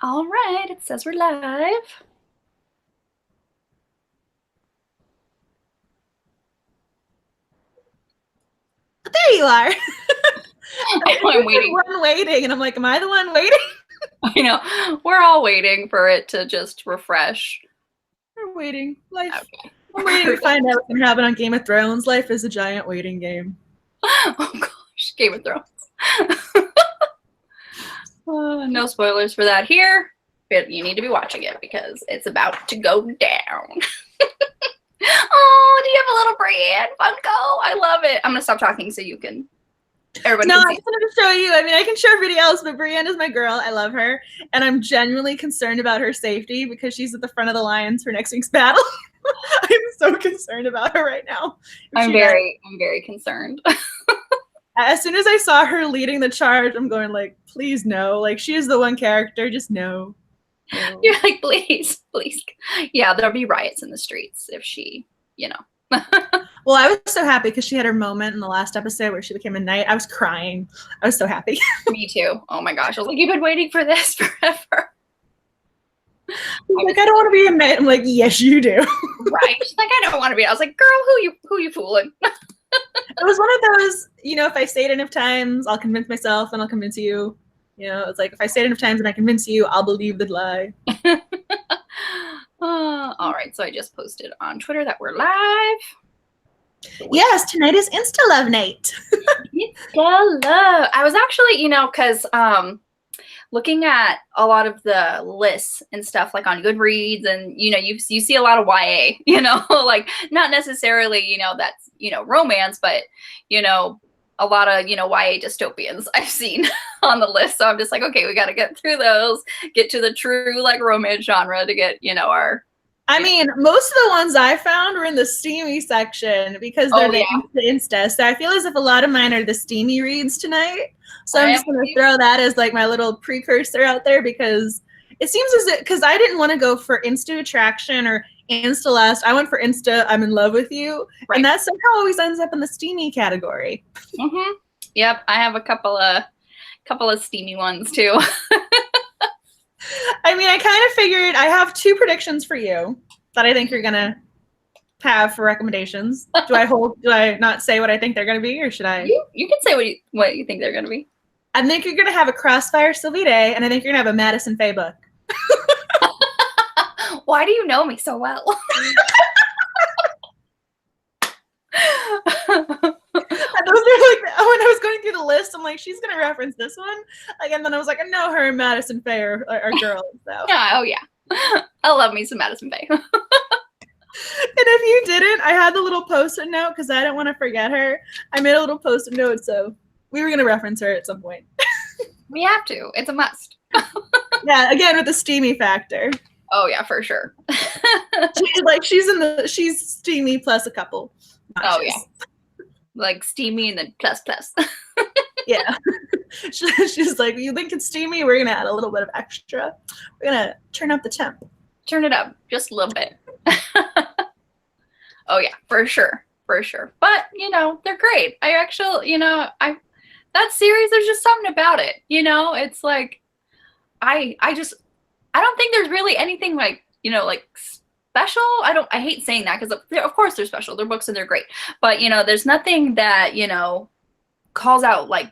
All right, it says we're live. There you are. I know I'm waiting. One waiting, and I'm like, am I the one waiting? I know. We're all waiting for it to just refresh. We're waiting. Life. Okay. We're waiting to find out what's gonna happen on Game of Thrones. Life is a giant waiting game. Oh gosh, Game of Thrones. No spoilers for that here, but you need to be watching it because it's about to go down. Oh, do you have a little Brienne Funko? I love it. I'm gonna stop talking so you can. Everyone No, can I see. just wanted to show you. I mean, I can show everybody else, but Brienne is my girl. I love her, and I'm genuinely concerned about her safety because she's at the front of the lines for next week's battle. I'm so concerned about her right now. I'm very concerned. As soon as I saw her leading the charge, I'm going like, please no. Like, she is the one character. Just no. You're like, please, please. Yeah, there'll be riots in the streets if she, you know. Well, I was so happy because she had her moment in the last episode where she became a knight. I was crying. I was so happy. Me too. Oh my gosh. I was like, you've been waiting for this forever. Like, I don't want to be a knight. I'm like, yes, you do. Right. She's like, I don't want to be. I was like, girl, who you fooling? It was one of those, if I say it enough times, I'll convince myself and I'll convince you. It's like, if I say it enough times and I convince you, I'll believe the lie. All right. So I just posted on Twitter that we're live. Yes, tonight is Instalove night. Instalove. I was actually, because looking at a lot of the lists and stuff like on Goodreads, and you see a lot of YA, like not necessarily that's romance, but a lot of YA dystopians I've seen on the list. So I'm just like, okay, we got to get through those, get to the true like romance genre to get our. I mean, most of the ones I found were in the steamy section because they're the Insta. So I feel as if a lot of mine are the steamy reads tonight. So I'm just going to throw that as like my little precursor out there because it seems as if, because I didn't want to go for Insta Attraction or Insta Lust. I went for Insta I'm in love with you. Right. And that somehow always ends up in the steamy category. Mm-hmm. Yep. I have a couple of steamy ones too. I mean, I kind of figured I have two predictions for you that I think you're going to have for recommendations. Do I not say what I think they're going to be, or should I? You can say what you think they're going to be. I think you're going to have a Crossfire Sylvie Day, and I think you're going to have a Madison Faye book. Why do you know me so well? Those are like, when I was going through the list, I'm like, she's gonna reference this one, like, and then I was like, I know her and Madison Faye are girls. So. Yeah, oh yeah, I love me some Madison Faye. And if you didn't, I had the little post-it note because I didn't want to forget her. I made a little post-it note, so we were gonna reference her at some point. We have to. It's a must. Yeah, again with the steamy factor. Oh yeah, for sure. She's steamy plus a couple notches. Oh yeah. Like steamy and then plus. Yeah. She's like, you think it's steamy? We're going to add a little bit of extra. We're going to turn up the temp. Turn it up just a little bit. Oh, yeah, for sure. For sure. But, they're great. I actually, that series, there's just something about it. It's like, I don't think there's really anything like, like special. I hate saying that because of course they're special. They're books and they're great. But, there's nothing that, calls out like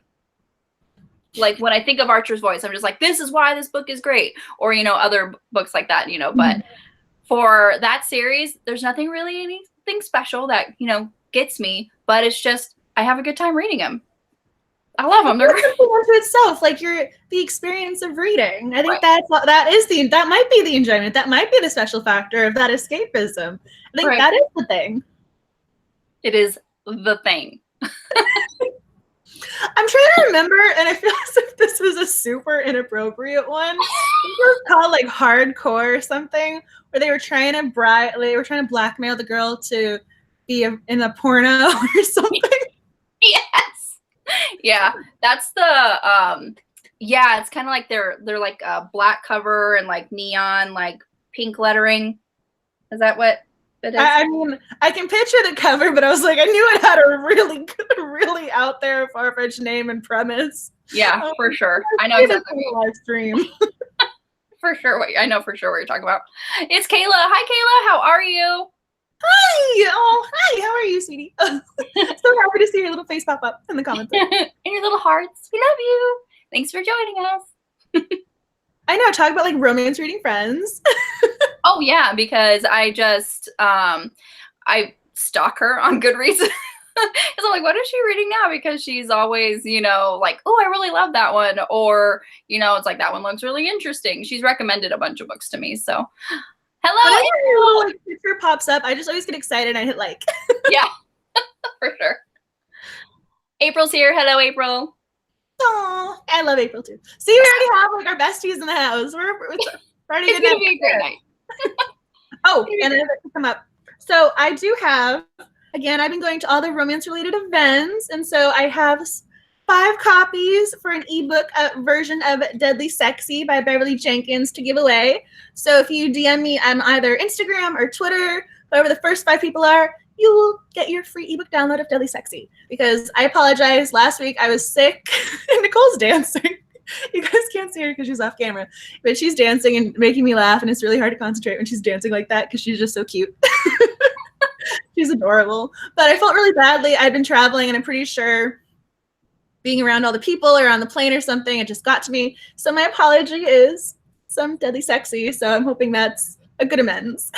when I think of Archer's Voice, I'm just like, this is why this book is great. Or, other books like that, but for that series, there's nothing really anything special that, gets me. But it's just, I have a good time reading them. I love them. They're unto itself, like the experience of reading. I think that might be the enjoyment. That might be the special factor of that escapism. I think that is the thing. It is the thing. I'm trying to remember, and I feel as if this was a super inappropriate one. It was called like Hardcore or something, where they were trying to blackmail the girl to be in a porno or something. Yes. Yeah, that's the it's kind of like they're like a black cover and like neon like pink lettering. Is that what it is? I mean, I can picture the cover, but I was like, I knew it had a really out there far-fetched name and premise. Yeah, for sure. I know exactly. Live stream. For sure. I know for sure what you're talking about. It's Kayla. Hi, Kayla. How are you? Hi. Oh, hi. How are you, sweetie? So happy to see your little face pop up in the comments. And your little hearts. We love you. Thanks for joining us. I know. Talk about like romance reading friends. Oh yeah, because I just I stalk her on Goodreads. Because I'm like, what is she reading now? Because she's always, you know, like, oh, I really love that one. Or, you know, it's like, that one looks really interesting. She's recommended a bunch of books to me. So, hello, April. Little, like, picture pops up. I just always get excited and I hit like. Yeah, for sure. April's here. Hello, April. Oh, I love April too. See, we already have like our besties in the house. We're already It's going to be a great night. Oh, and it come up. So I do have, again, I've been going to all the romance-related events, and so I have 5 copies for an ebook version of Deadly Sexy by Beverly Jenkins to give away. So if you DM me on either Instagram or Twitter, whoever the first 5 people are, you will get your free ebook download of Deadly Sexy. Because I apologize, last week I was sick and Nicole's dancing. You guys can't see her because she's off camera, but she's dancing and making me laugh, and it's really hard to concentrate when she's dancing like that because she's just so cute. She's adorable. But I felt really badly. I've been traveling, and I'm pretty sure being around all the people or on the plane or something, it just got to me. So my apology is some Deadly Sexy, so I'm hoping that's a good amends.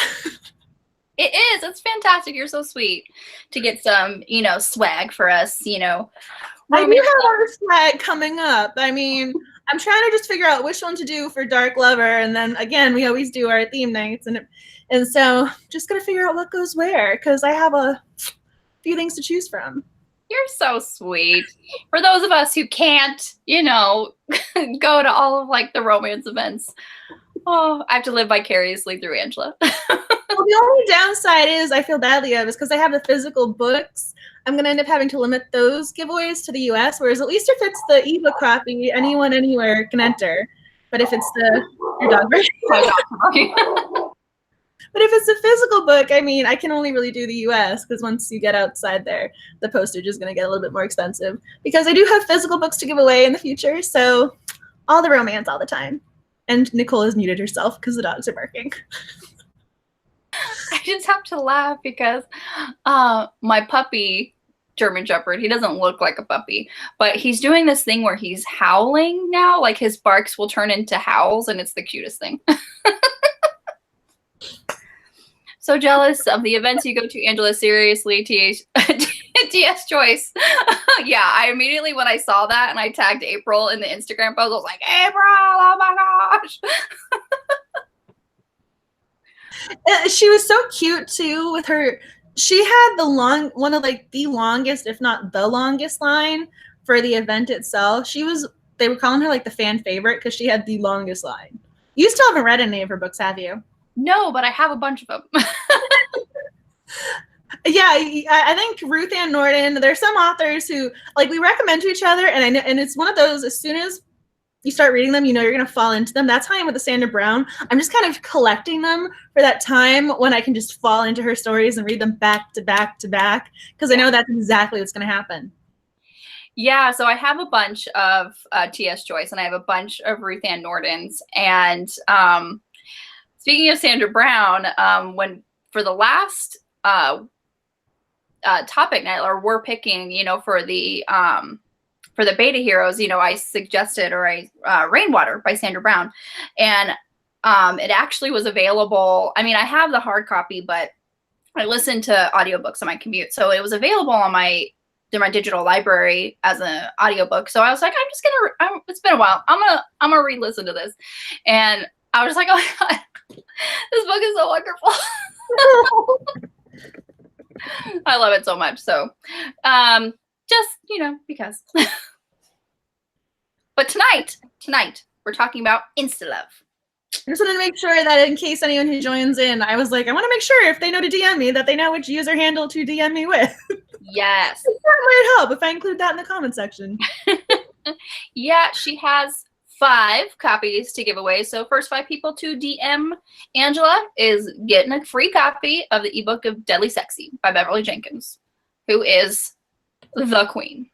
It is. It's fantastic. You're so sweet to get some, you know, swag for us, you know. I do have our swag coming up. I mean, I'm trying to just figure out which one to do for Dark Lover, and then again, we always do our theme nights, and so just gonna figure out what goes where because I have a few things to choose from. You're so sweet. For those of us who can't, you know, go to all of like the romance events, oh, I have to live vicariously through Angela. Well, the only downside is I feel badly of is because I have the physical books. I'm going to end up having to limit those giveaways to the US, whereas at least if it's the ebook copy, anyone anywhere can enter. But if it's your dog version. But if it's a physical book, I mean, I can only really do the US because once you get outside there, the postage is going to get a little bit more expensive. Because I do have physical books to give away in the future, so all the romance all the time. And Nicole has muted herself because the dogs are barking. I just have to laugh because my puppy, German Shepherd, he doesn't look like a puppy, but he's doing this thing where he's howling now. Like his barks will turn into howls, and it's the cutest thing. So jealous of the events you go to, Angela. Seriously, TS Choice. Yeah, I immediately, when I saw that and I tagged April in the Instagram post, I was like, April, oh my gosh. She was so cute too with her. She had one of like the longest, if not the longest line for the event itself. They were calling her like the fan favorite because she had the longest line. You still haven't read any of her books, have you? No, but I have a bunch of them. Yeah, I think Ruth Ann Norton, there's some authors who like we recommend to each other, and it's one of those, as soon as you start reading them, you know you're going to fall into them. That's how I am with the Sandra Brown. I'm just kind of collecting them for that time when I can just fall into her stories and read them back to back to back because I know that's exactly what's going to happen. Yeah, so I have a bunch of T.S. Joyce, and I have a bunch of Ruth Ann Norton's. And speaking of Sandra Brown, when for the last topic night, or we're picking, you know, for the beta heroes, you know, I suggested Rainwater by Sandra Brown, and it actually was available. I mean, I have the hard copy, but I listen to audiobooks on my commute, so it was available on my digital library as an audiobook. So I was like, it's been a while. I'm gonna re-listen to this, and I was like, oh my god, this book is so wonderful. I love it so much. So, just, you know, because. But tonight, we're talking about Instalove. I just wanted to make sure that in case anyone who joins in, I was like, I want to make sure if they know to DM me that they know which user handle to DM me with. Yes. That might help if I include that in the comment section. Yeah, she has 5 copies to give away. So first 5 people to DM Angela is getting a free copy of the ebook of Deadly Sexy by Beverly Jenkins, who is the queen.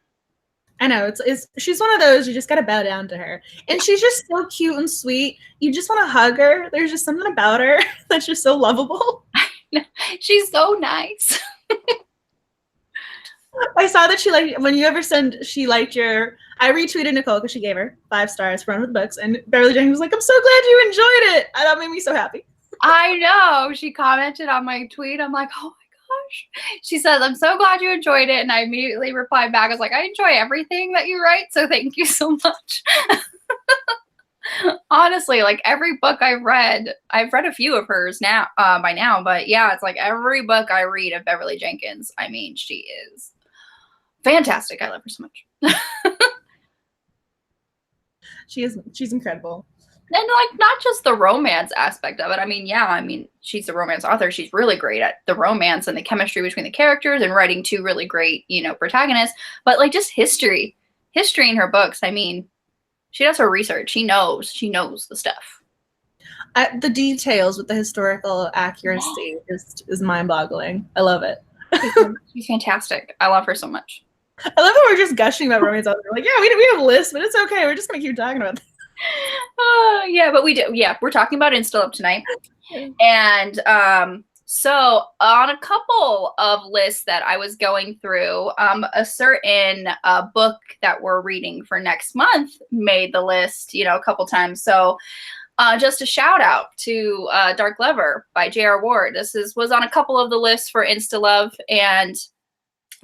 I know it's she's one of those you just gotta bow down to her, and she's just so cute and sweet. You just want to hug her. There's just something about her that's just so lovable. She's so nice. I saw that she liked when you ever send she liked your. I retweeted Nicole because she gave her 5 stars for one of the books, and Beverly Jenkins was like, "I'm so glad you enjoyed it." That made me so happy. I know. She commented on my tweet. I'm like, oh my gosh. She says, I'm so glad you enjoyed it. And I immediately replied back. I was like, I enjoy everything that you write. So thank you so much. Honestly, like every book I've read a few of hers now, by now, but yeah, it's like every book I read of Beverly Jenkins. I mean, she is fantastic. I love her so much. She's incredible. And like not just the romance aspect of it. I mean, yeah, I mean, she's a romance author. She's really great at the romance and the chemistry between the characters and writing 2 really great, you know, protagonists. But like just history in her books. I mean, she does her research. She knows the stuff. The details with the historical accuracy is mind-boggling. I love it. She's fantastic. I love her so much. I love how we're just gushing about romance authors. Like, yeah, we have a list, but it's okay. We're just gonna keep talking about this. Yeah, but we do. Yeah, we're talking about Instalove tonight. And so on a couple of lists that I was going through, a certain book that we're reading for next month made the list, you know, a couple times. So just a shout out to Dark Lover by J.R. Ward. This was on a couple of the lists for Instalove. And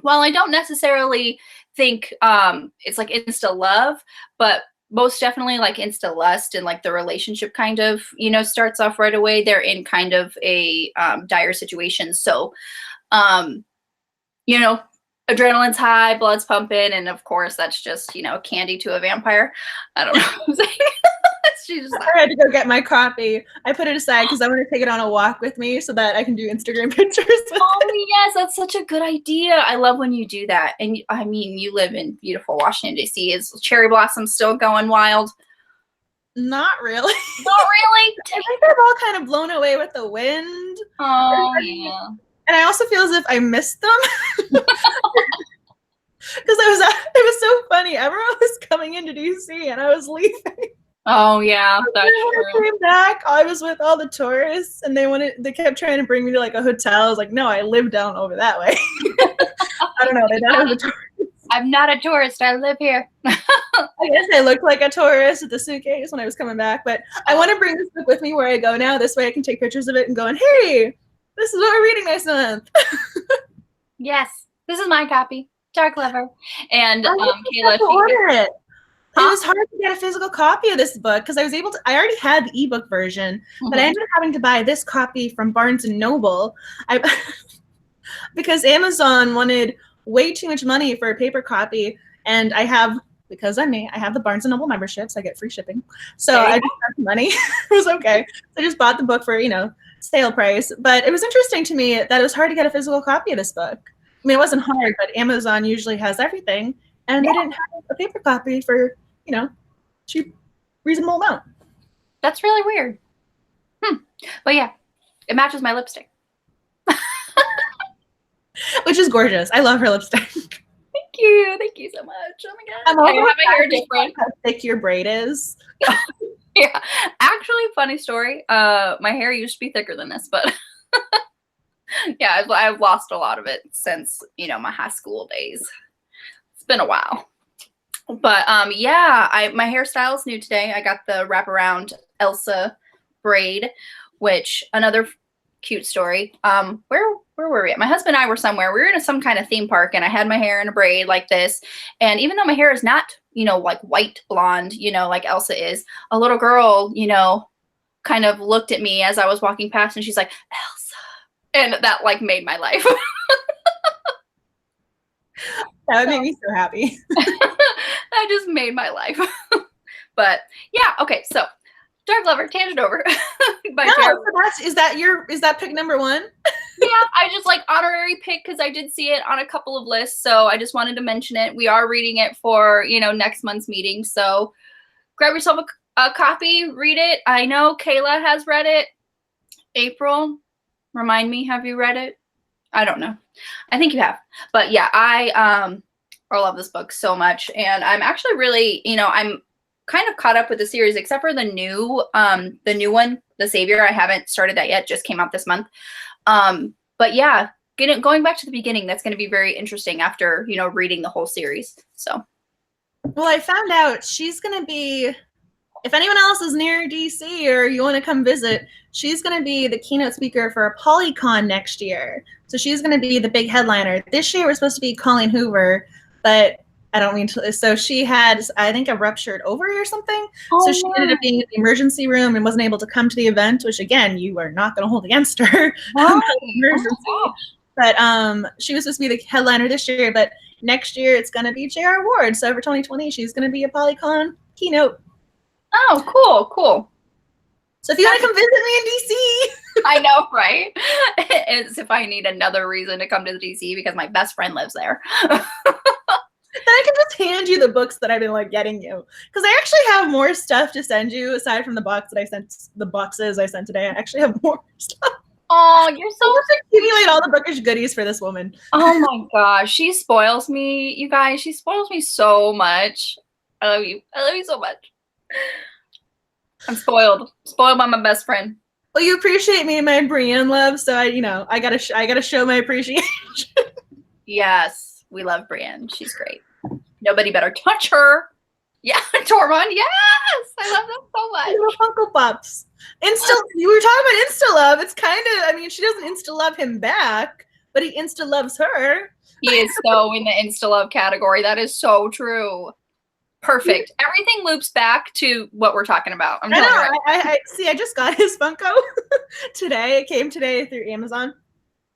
while I don't necessarily think it's like Instalove, but most definitely like insta lust and like the relationship kind of, you know, starts off right away. They're in kind of a dire situation. So, you know, adrenaline's high, blood's pumping. And of course, that's just, you know, candy to a vampire. I don't know what I'm saying. I had to go get my copy. I put it aside because I want to take it on a walk with me so that I can do Instagram pictures with it. Yes, that's such a good idea. I love when you do that. And I mean, you live in beautiful Washington, D.C. Is cherry blossom still going wild? Not really. Not really? I think they've all kind of blown away with the wind. Oh, yeah. And I also feel as if I missed them. Because it was so funny. Everyone was coming into D.C. and I was leaving. Oh yeah, that's true. When I came back, I was with all the tourists, and they kept trying to bring me to like a hotel. I was like, no, I live down over that way. I don't know. They thought I was a tourist. I'm not a tourist. I live here. I guess I looked like a tourist with the suitcase when I was coming back, but I want to bring this book with me where I go now. This way, I can take pictures of it and go, hey, this is what we're reading next month. Yes, this is my copy, Dark Lover, and Kayla. Order it. It was hard to get a physical copy of this book because I already had the ebook version, but I ended up having to buy this copy from Barnes & Noble because Amazon wanted way too much money for a paper copy, and because I'm me, I have the Barnes & Noble membership, so I get free shipping. So I just got the money. It was okay. So I just bought the book for, you know, sale price. But it was interesting to me that it was hard to get a physical copy of this book. I mean, it wasn't hard, but Amazon usually has everything, and they didn't have a paper copy for, you know, cheap, reasonable amount. That's really weird. But yeah, it matches my lipstick. Which is gorgeous. I love her lipstick. Thank you. Thank you so much. Oh my God. I have my hair just braid. How thick your braid is. Yeah. Actually, funny story. My hair used to be thicker than this, but yeah, I've lost a lot of it since, you know, my high school days. It's been a while. But yeah, my hairstyle is new today. I got the wraparound Elsa braid, which another cute story. Where were we at? My husband and I were somewhere. We were in some kind of theme park, and I had my hair in a braid like this. And even though my hair is not, you know, like white blonde, you know, like Elsa is, a little girl, you know, kind of looked at me as I was walking past, and she's like, Elsa. And that like made my life. That would make me so happy. That just made my life. But yeah, okay, so Dark Lover, tangent over. Is that pick number 1? Yeah, I just like honorary pick because I did see it on a couple of lists, so I just wanted to mention it. We are reading it for, you know, next month's meeting, so grab yourself a copy, read it. I know Kayla has read it. April, remind me, have you read it? I don't know. I think you have. But yeah, I love this book so much. And I'm actually really, I'm kind of caught up with the series, except for the new one, The Savior. I haven't started that yet, just came out this month. But yeah, going back to the beginning, that's going to be very interesting after, reading the whole series. So. Well, I found out she's going to be, if anyone else is near DC or you want to come visit, she's going to be the keynote speaker for a Polycon next year. So she's going to be the big headliner. This year we're supposed to be Colleen Hoover, but I don't mean to. So she had, I think, a ruptured ovary or something. Oh, so she ended up being in the emergency room and wasn't able to come to the event, which again, you are not going to hold against her. Emergency. Oh, but she was supposed to be the headliner this year, but next year it's going to be J.R. Ward. So for 2020, she's going to be a Polycon keynote. Oh, cool. So if you want to come visit me in DC. I know, right? As if I need another reason to come to the DC because my best friend lives there. Then I can just hand you the books that I've been getting you. Because I actually have more stuff to send you aside from the boxes I sent today. I actually have more stuff. Oh, you're so accumulate all the bookish goodies for this woman. Oh my gosh, she spoils me, you guys. She spoils me so much. I love you. I love you so much. I'm spoiled by my best friend. Well, you appreciate me and my Brienne love, so I gotta show my appreciation. Yes, we love Brienne. She's great. Nobody better touch her. Yeah, Tormund. Yes, I love them so much. Little Funko Pops. You were talking about Instalove. It's kind of, she doesn't Instalove him back, but he Instaloves her. He is so in the Instalove category. That is so true. Perfect. Everything loops back to what we're talking about. I know. I see. I just got his Funko today. It came today through Amazon.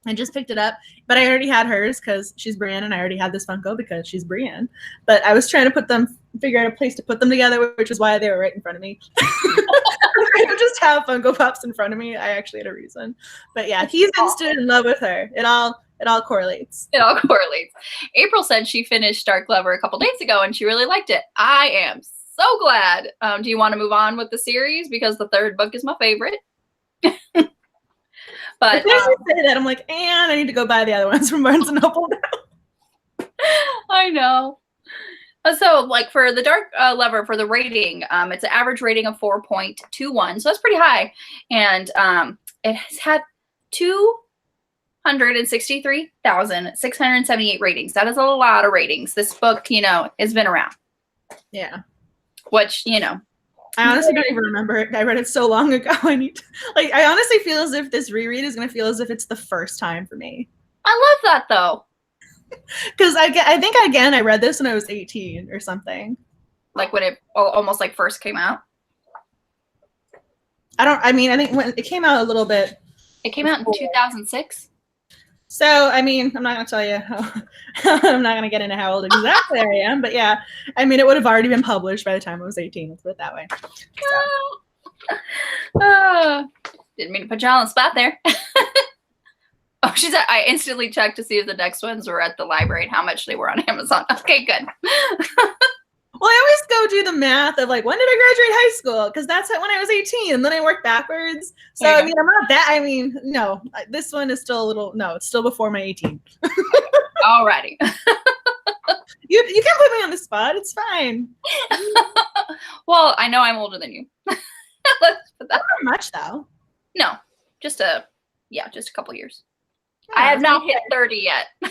I just picked it up, but I already had hers because she's Brienne, and I already had this Funko because she's Brienne. But I was trying to figure out a place to put them together, which is why they were right in front of me. I don't just have Funko Pops in front of me. I actually had a reason. But yeah, he's instant in love with her. It all correlates. It all correlates. April said she finished Dark Lover a couple days ago and she really liked it. I am so glad. Do you want to move on with the series? Because the third book is my favorite. But as you say that, I'm like, and I need to go buy the other ones from Barnes & Noble now. I know. So for the Dark Lover, for the rating, it's an average rating of 4.21. So that's pretty high. And it has had 263,678 ratings. That is a lot of ratings. This book, has been around. Yeah. Which, I honestly don't even remember it. I read it so long ago. I honestly feel as if this reread is going to feel as if it's the first time for me. I love that, though. Because I think, again, I read this when I was 18 or something. Like when it almost first came out? I think when it came out a little bit. It came out in 2006? So, I'm not going to tell you I'm not going to get into how old exactly I am, but yeah, it would have already been published by the time I was 18, let's put it that way. So. Didn't mean to put you on the spot there. Oh, I instantly checked to see if the next ones were at the library and how much they were on Amazon. Okay, good. Well, I always go do the math of when did I graduate high school? Because that's when I was 18, and then I worked backwards. So I'm not that. No, this one is still it's still before my 18. Alrighty. You can put me on the spot. It's fine. Well, I know I'm older than you. Let's put that. Not much though. No, just a couple years. Yeah, I have not hit 30 yet. I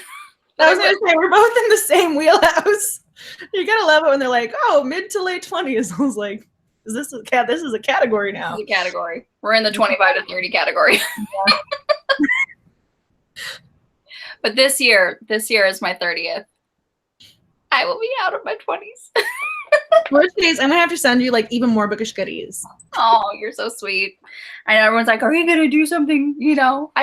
was gonna say we're both in the same wheelhouse. You gotta love it when they're like, "Oh, mid to late 20s." I was like, "This is a category now." This is a category. We're in the 25 to 30 category. Yeah. But this year is my 30th. I will be out of my 20s. Most days, I'm gonna have to send you even more bookish goodies. Oh, you're so sweet. I know everyone's like, "Are you gonna do something?" I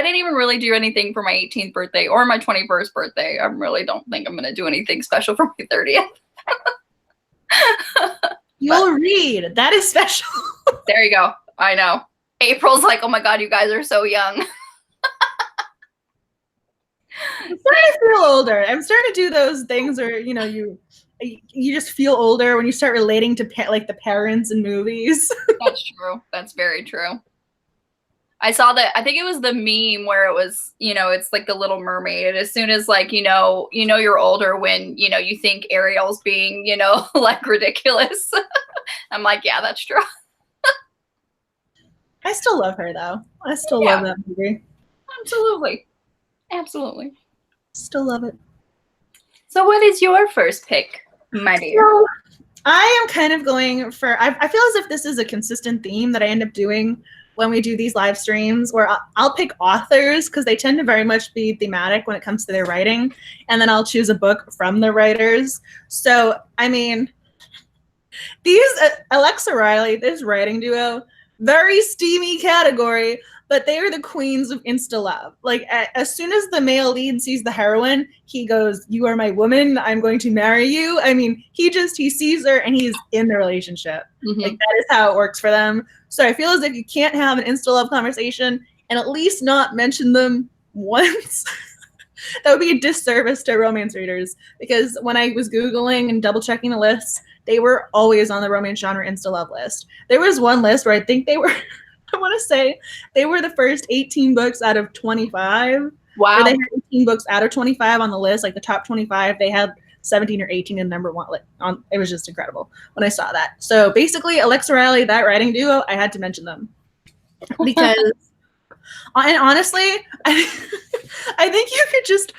didn't even really do anything for my 18th birthday or my 21st birthday. I really don't think I'm gonna do anything special for my 30th. You'll read. That is special. There you go. I know. April's like, "Oh my God, you guys are so young." I'm starting to feel older. I'm starting to do those things where you just feel older when you start relating to the parents in movies. That's true. That's very true. I saw that. I think it was the meme where it was, it's like the Little Mermaid. As soon as like, you're older when, you think Ariel's being, like ridiculous. I'm like, yeah, that's true. I still love her though. I still love that movie. Absolutely. Absolutely. Still love it. So what is your first pick, my dear? So, I am kind of going for, I feel as if this is a consistent theme that I end up doing when we do these live streams, where I'll pick authors because they tend to very much be thematic when it comes to their writing, and then I'll choose a book from the writers. So, I mean, these, Alexa Riley, this writing duo, very steamy category, but they are the queens of Instalove. Like, as soon as the male lead sees the heroine, he goes, "You are my woman. I'm going to marry you." I mean, he sees her and he's in the relationship. Mm-hmm. Like, that is how it works for them. So I feel as if you can't have an Instalove conversation and at least not mention them once. That would be a disservice to romance readers, because when I was Googling and double checking the lists, they were always on the romance genre Instalove list. There was one list where I think they were, I want to say they were the first 18 books out of 25. Wow. Or they had 18 books out of 25 on the list, like the top 25. They had 17 or 18 in number one. It was just incredible when I saw that. So basically, Alexa Riley, that writing duo, I had to mention them because, and honestly, I think you could just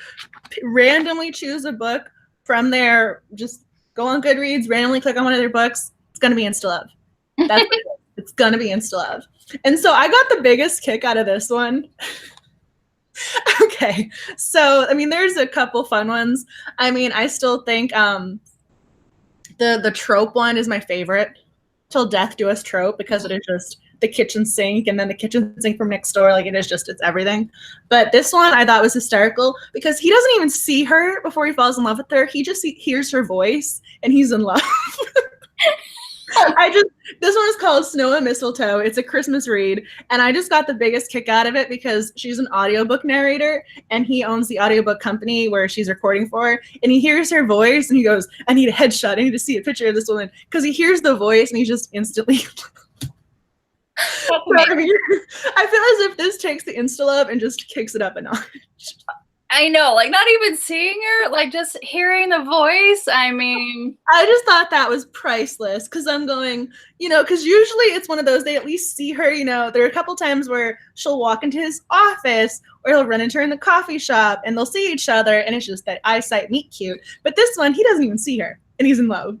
randomly choose a book from there. Just go on Goodreads, randomly click on one of their books. It's gonna be Instalove. That's what it is. It's gonna be Instalove. And so I got the biggest kick out of this one. Okay, so I mean, there's a couple fun ones. I mean, I still think the trope one is my favorite. Till Death Do Us Trope, because it is just the kitchen sink and then the kitchen sink from next door. Like, it's everything. But this one I thought was hysterical because he doesn't even see her before he falls in love with her. He just hears her voice and he's in love. This one is called Snow and Mistletoe. It's a Christmas read, and I just got the biggest kick out of it because she's an audiobook narrator and he owns the audiobook company where she's recording for, and he hears her voice and he goes, "I need a headshot. I need to see a picture of this woman," because he hears the voice and he's just instantly I mean, I feel as if this takes the Instalove and just kicks it up a notch. I know, like, not even seeing her, like, just hearing the voice. I mean, I just thought that was priceless because I'm going, because usually it's one of those, they at least see her, there are a couple times where she'll walk into his office or he'll run into her in the coffee shop and they'll see each other and it's just that eyesight meet cute. But this one, he doesn't even see her and he's in love.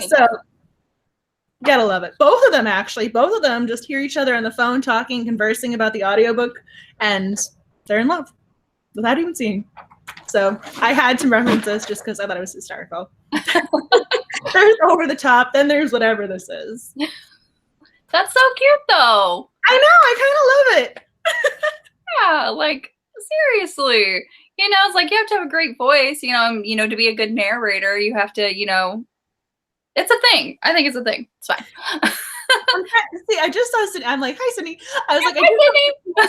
So, gotta love it. Both of them just hear each other on the phone talking, conversing about the audiobook, and they're in love without even seeing. So I had to reference this just because I thought it was hysterical. There's over the top, then there's whatever this is. That's so cute, though. I know, I kind of love it. Yeah, like, seriously. It's like you have to have a great voice, to be a good narrator, you have to, it's a thing. I think it's a thing. It's fine. See, I just saw Sydney. I'm like, "Hi, Sydney." I was like,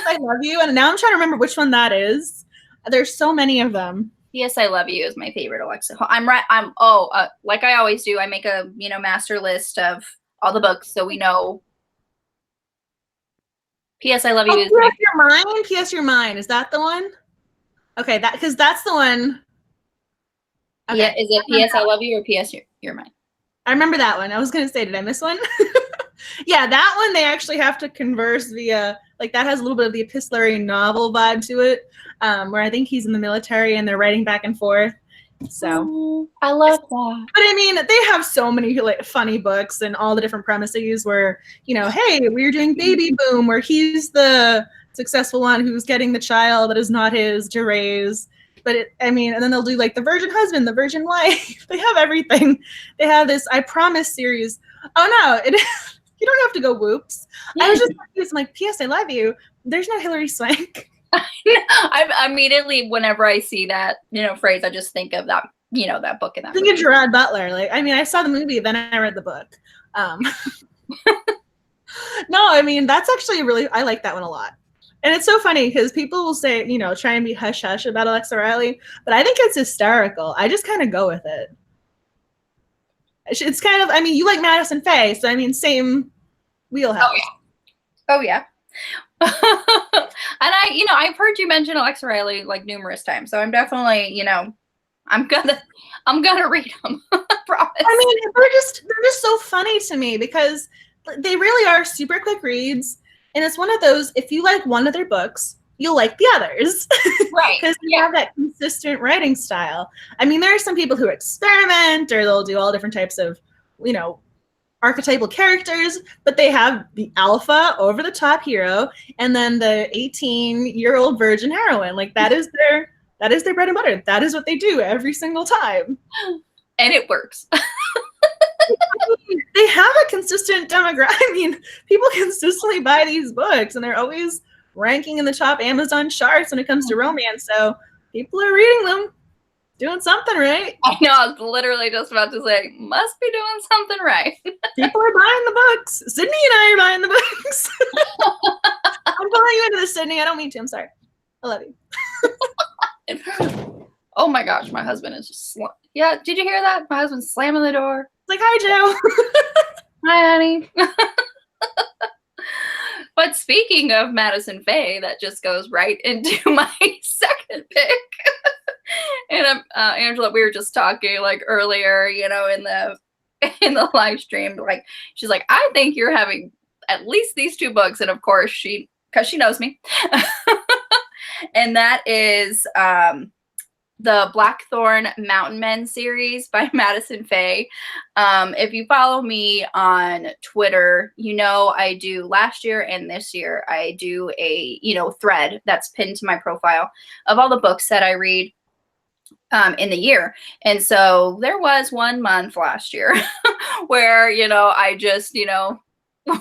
I love you. And now I'm trying to remember which one that is. There's so many of them. P.S. I Love You is my favorite Alexa. Like I always do, I make a, master list of all the books so we know. P.S. I Love You is P.S. You're Mine? P.S. You're Mine. Is that the one? Okay, because that's the one. Okay. Yeah, is it P.S. I Love You or P.S. You're Mine? I remember that one. I was going to say, did I miss one? Yeah, that one they actually have to converse via, like, that has a little bit of the epistolary novel vibe to it, where I think he's in the military and they're writing back and forth. So I love that. But I mean, they have so many funny books and all the different premises where, hey, we're doing Baby Boom, where he's the successful one who's getting the child that is not his to raise. But and then they'll do like the virgin husband, the virgin wife. They have everything. They have this I Promise series. Oh no, you don't have to go whoops. Yeah. I was just confused. I'm like, P.S. I Love You. There's no Hilary Swank. I immediately, whenever I see that, phrase, I just think of that, that book in that. I think of Gerard Butler. Like, I saw the movie, then I read the book. No, that's actually I like that one a lot. And it's so funny because people will say, try and be hush hush about Alexa Riley, but I think it's hysterical. I just kind of go with it. It's kind of, you like Madison Faye, so same wheelhouse. Oh yeah, And I've heard you mention Alexa Riley like numerous times, so I'm definitely, I'm gonna read them. I promise. I mean, they're just so funny to me because they really are super quick reads, and it's one of those, if you like one of their books, you'll like the others. Right. Because they have that consistent writing style. I mean, there are some people who experiment, or they'll do all different types of, archetypal characters, but they have the alpha over the top hero and then the 18-year-old virgin heroine. Like that is their bread and butter. That is what they do every single time. And it works. They have a consistent demographic. I mean, people consistently buy these books and they're always ranking in the top Amazon charts when it comes to romance. So people are reading them. Doing something right. I know, I was literally just about to say, must be doing something right. People are buying the books. Sydney and I are buying the books. I'm pulling you into this, Sydney. I don't mean to. I'm sorry. I love you. Oh my gosh, my husband is just yeah, did you hear that? My husband's slamming the door. It's like, hi, Joe. Hi, honey. But speaking of Madison Faye, that just goes right into my second pick. And Angela, we were just talking like earlier, in the live stream, like she's like, I think you're having at least these two books, and of course because she knows me, and that is the Blackthorn Mountain Men series by Madison Faye. If you follow me on Twitter, I do last year and this year I do a thread that's pinned to my profile of all the books that I read in the year. And so there was 1 month last year where, I just,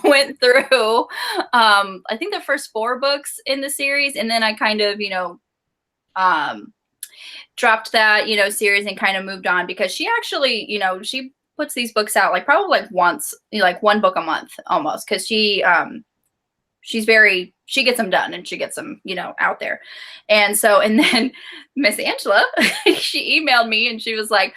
went through, I think the first 4 books in the series. And then I kind of, dropped that, series and kind of moved on because she actually, she puts these books out like probably like once, like 1 book a month almost. Cause she gets them done and she gets them, out there. And so, and then Miss Angela, she emailed me and she was like,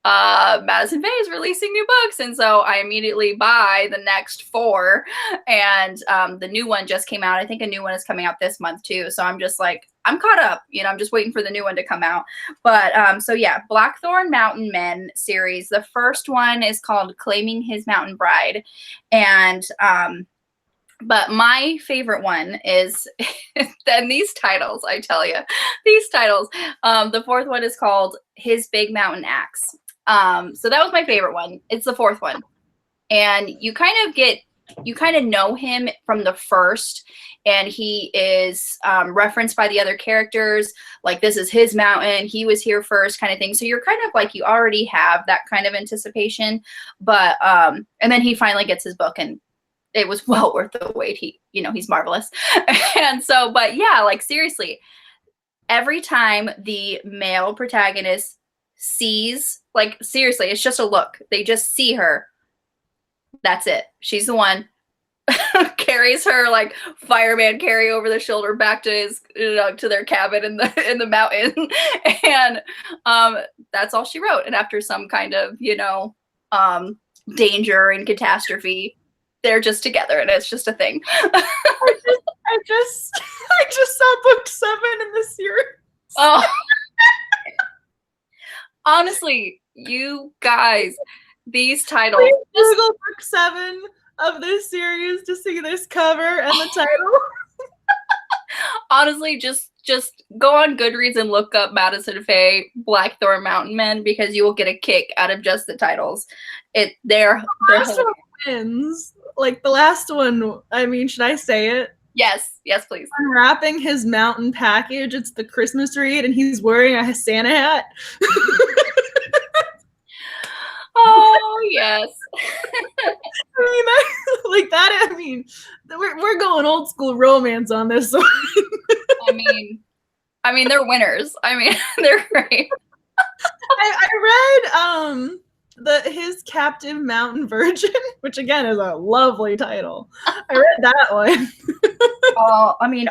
Madison Faye is releasing new books. And so I immediately buy the next 4. And the new one just came out. I think a new one is coming out this month too. So I'm just like, I'm caught up, I'm just waiting for the new one to come out. But so yeah, Blackthorn Mountain Men series. The first one is called Claiming His Mountain Bride. And but my favorite one is, then these titles, I tell you, these titles. The 4th one is called His Big Mountain Axe. So that was my favorite one. It's the 4th one. And you kind of know him from the first, and he is referenced by the other characters. Like, this is his mountain. He was here first kind of thing. So you're kind of like, you already have that kind of anticipation. But, and then he finally gets his book, and it was well worth the wait. He's marvelous. And so, but yeah, like seriously, every time the male protagonist sees, like seriously, it's just a look. They just see her. That's it. She's the one. Carries her like fireman carry over the shoulder back to his, to their cabin in the mountain. And that's all she wrote. And after some kind of, danger and catastrophe, they're just together, and it's just a thing. I just saw book 7 in this series. Oh, honestly, you guys, these titles. Please Google book 7 of this series to see this cover and the title. Honestly, just go on Goodreads and look up Madison Faye Blackthorn Mountain Men, because you will get a kick out of just the titles. They're wins. Like the last one, I mean, should I say it? Yes, please. Unwrapping his mountain package. It's the Christmas read, and he's wearing a Santa hat. Oh, yes. I mean, we're going old school romance on this one. I mean, they're winners. I mean, they're great. I read his Captive Mountain Virgin, which again is a lovely title. I read that one.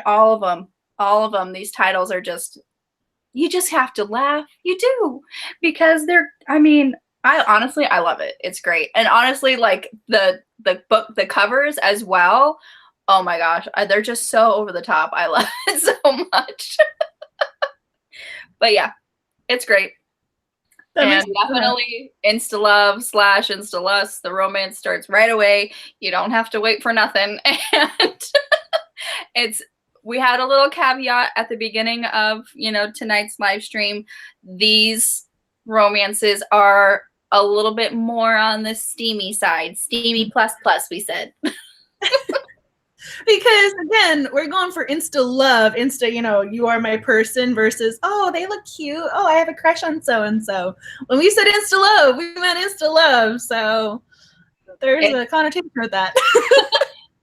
All of them. These titles are just, you just have to laugh. You do, because I love it. It's great. And honestly, like the book, the covers as well Oh my gosh, they're just so over the top. I love it so much. But yeah, it's great. And definitely Instalove / Instalust. The romance starts right away. You don't have to wait for nothing. And we had a little caveat at the beginning of, tonight's live stream. These romances are a little bit more on the steamy side. Steamy plus, we said. Because again, we're going for insta love, you are my person versus, oh, they look cute. Oh, I have a crush on so-and-so. When we said insta love, we meant insta love. So there's a connotation with that.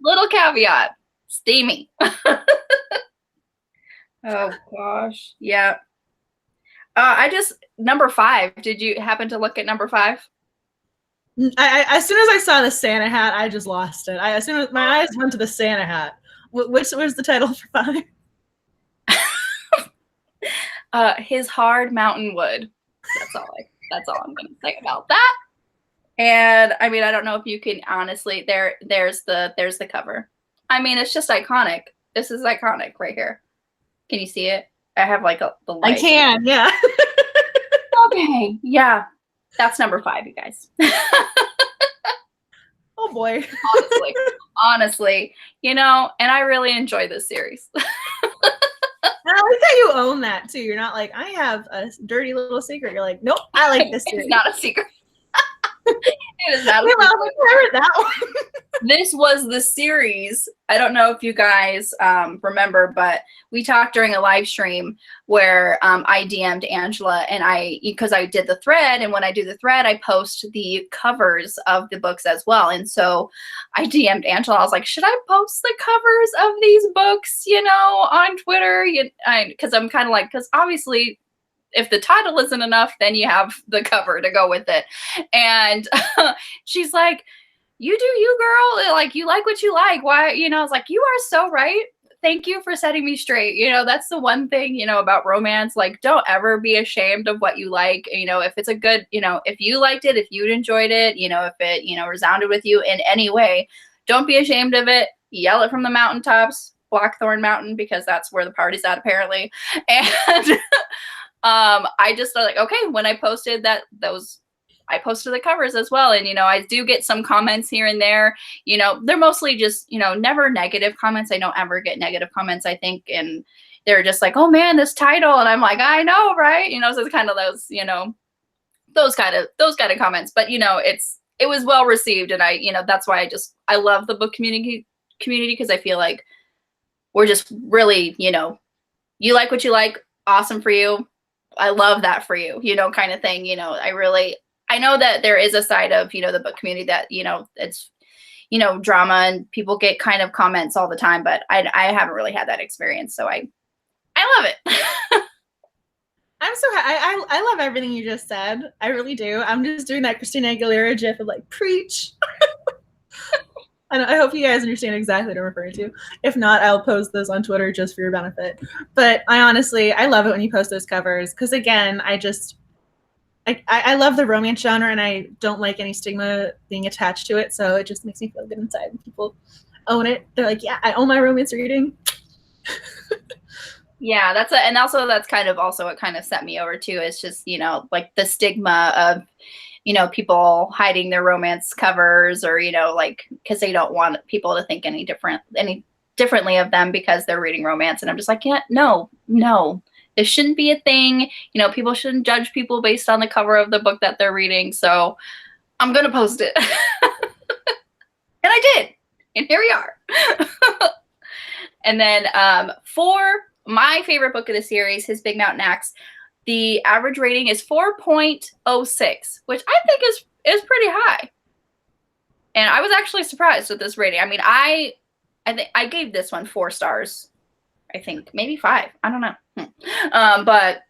Little caveat, steamy. Oh gosh. Yeah. Number 5. Did you happen to look at number 5? As soon as I saw the Santa hat, I just lost it. As soon as my eyes went to the Santa hat. Which was the title for 5? His Hard Mountain Wood. That's all I'm gonna say about that. And I mean, I don't know if you can honestly. There's the cover. I mean, it's just iconic. This is iconic right here. Can you see it? I have like the light. I can, yeah. Okay, yeah. That's number 5, you guys. Oh boy. Honestly, and I really enjoy this series. I like that you own that too. You're not like, I have a dirty little secret. You're like, nope, I like this series. It's not a secret. It is not a secret. That one. This was the series. I don't know if you guys remember, but we talked during a live stream where I DM'd Angela, and because I did the thread, and when I do the thread, I post the covers of the books as well. And so I DM'd Angela. I was like, should I post the covers of these books, on Twitter? Because I'm kind of like, because obviously, if the title isn't enough, then you have the cover to go with it. And she's like, you do you, girl. Like, you like what you like. Why? I was like, you are so right. Thank you for setting me straight. That's the one thing, about romance. Like, don't ever be ashamed of what you like. If it's a good, if you liked it, if you enjoyed it, if it, resounded with you in any way, don't be ashamed of it. Yell it from the mountaintops, Blackthorn Mountain, because that's where the party's at, apparently. And I just like, okay, when I posted I posted the covers as well. And, I do get some comments here and there, they're mostly just, never negative comments. I don't ever get negative comments, I think. And they're just like, oh man, this title. And I'm like, I know, right? So it's kind of those, those kind of comments, but it was well received. And that's why I love the book community, because I feel like we're just really, you like what you like. Awesome for you. I love that for you, kind of thing. I know that there is a side of, the book community that, it's, drama, and people get kind of comments all the time, but I haven't really had that experience. So I love it. I'm so happy. I love everything you just said. I really do. I'm just doing that Christina Aguilera gif of like, preach. I hope you guys understand exactly what I'm referring to. If not, I'll post those on Twitter just for your benefit. But I love it when you post those covers, because again, I love the romance genre, and I don't like any stigma being attached to it. So it just makes me feel good inside when people own it. They're like, yeah, I own my romance reading. Yeah, that's kind of also what kind of set me over too. Is just, like the stigma of, people hiding their romance covers, or, like, because they don't want people to think any differently of them because they're reading romance. And I'm just like, yeah, no, this shouldn't be a thing. People shouldn't judge people based on the cover of the book that they're reading. So I'm going to post it. And I did. And here we are. And then for my favorite book of the series, His Big Mountain Axe, the average rating is 4.06, which I think is pretty high. And I was actually surprised with this rating. I mean, I think I gave this one 4 stars. I think maybe 5. I don't know. But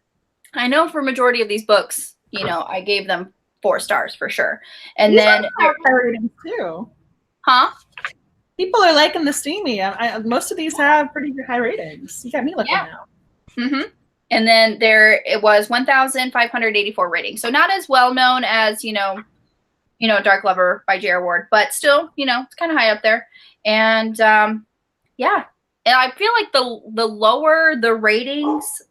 I know for majority of these books, I gave them 4 stars for sure. And then high ratings too. Huh? People are liking the steamy. Most of these have pretty high ratings. You got me looking now. Mm-hmm. And then it was 1,584 ratings. So not as well known as, Dark Lover by J.R. Ward, but still, it's kind of high up there. And Yeah. And I feel like the lower the ratings,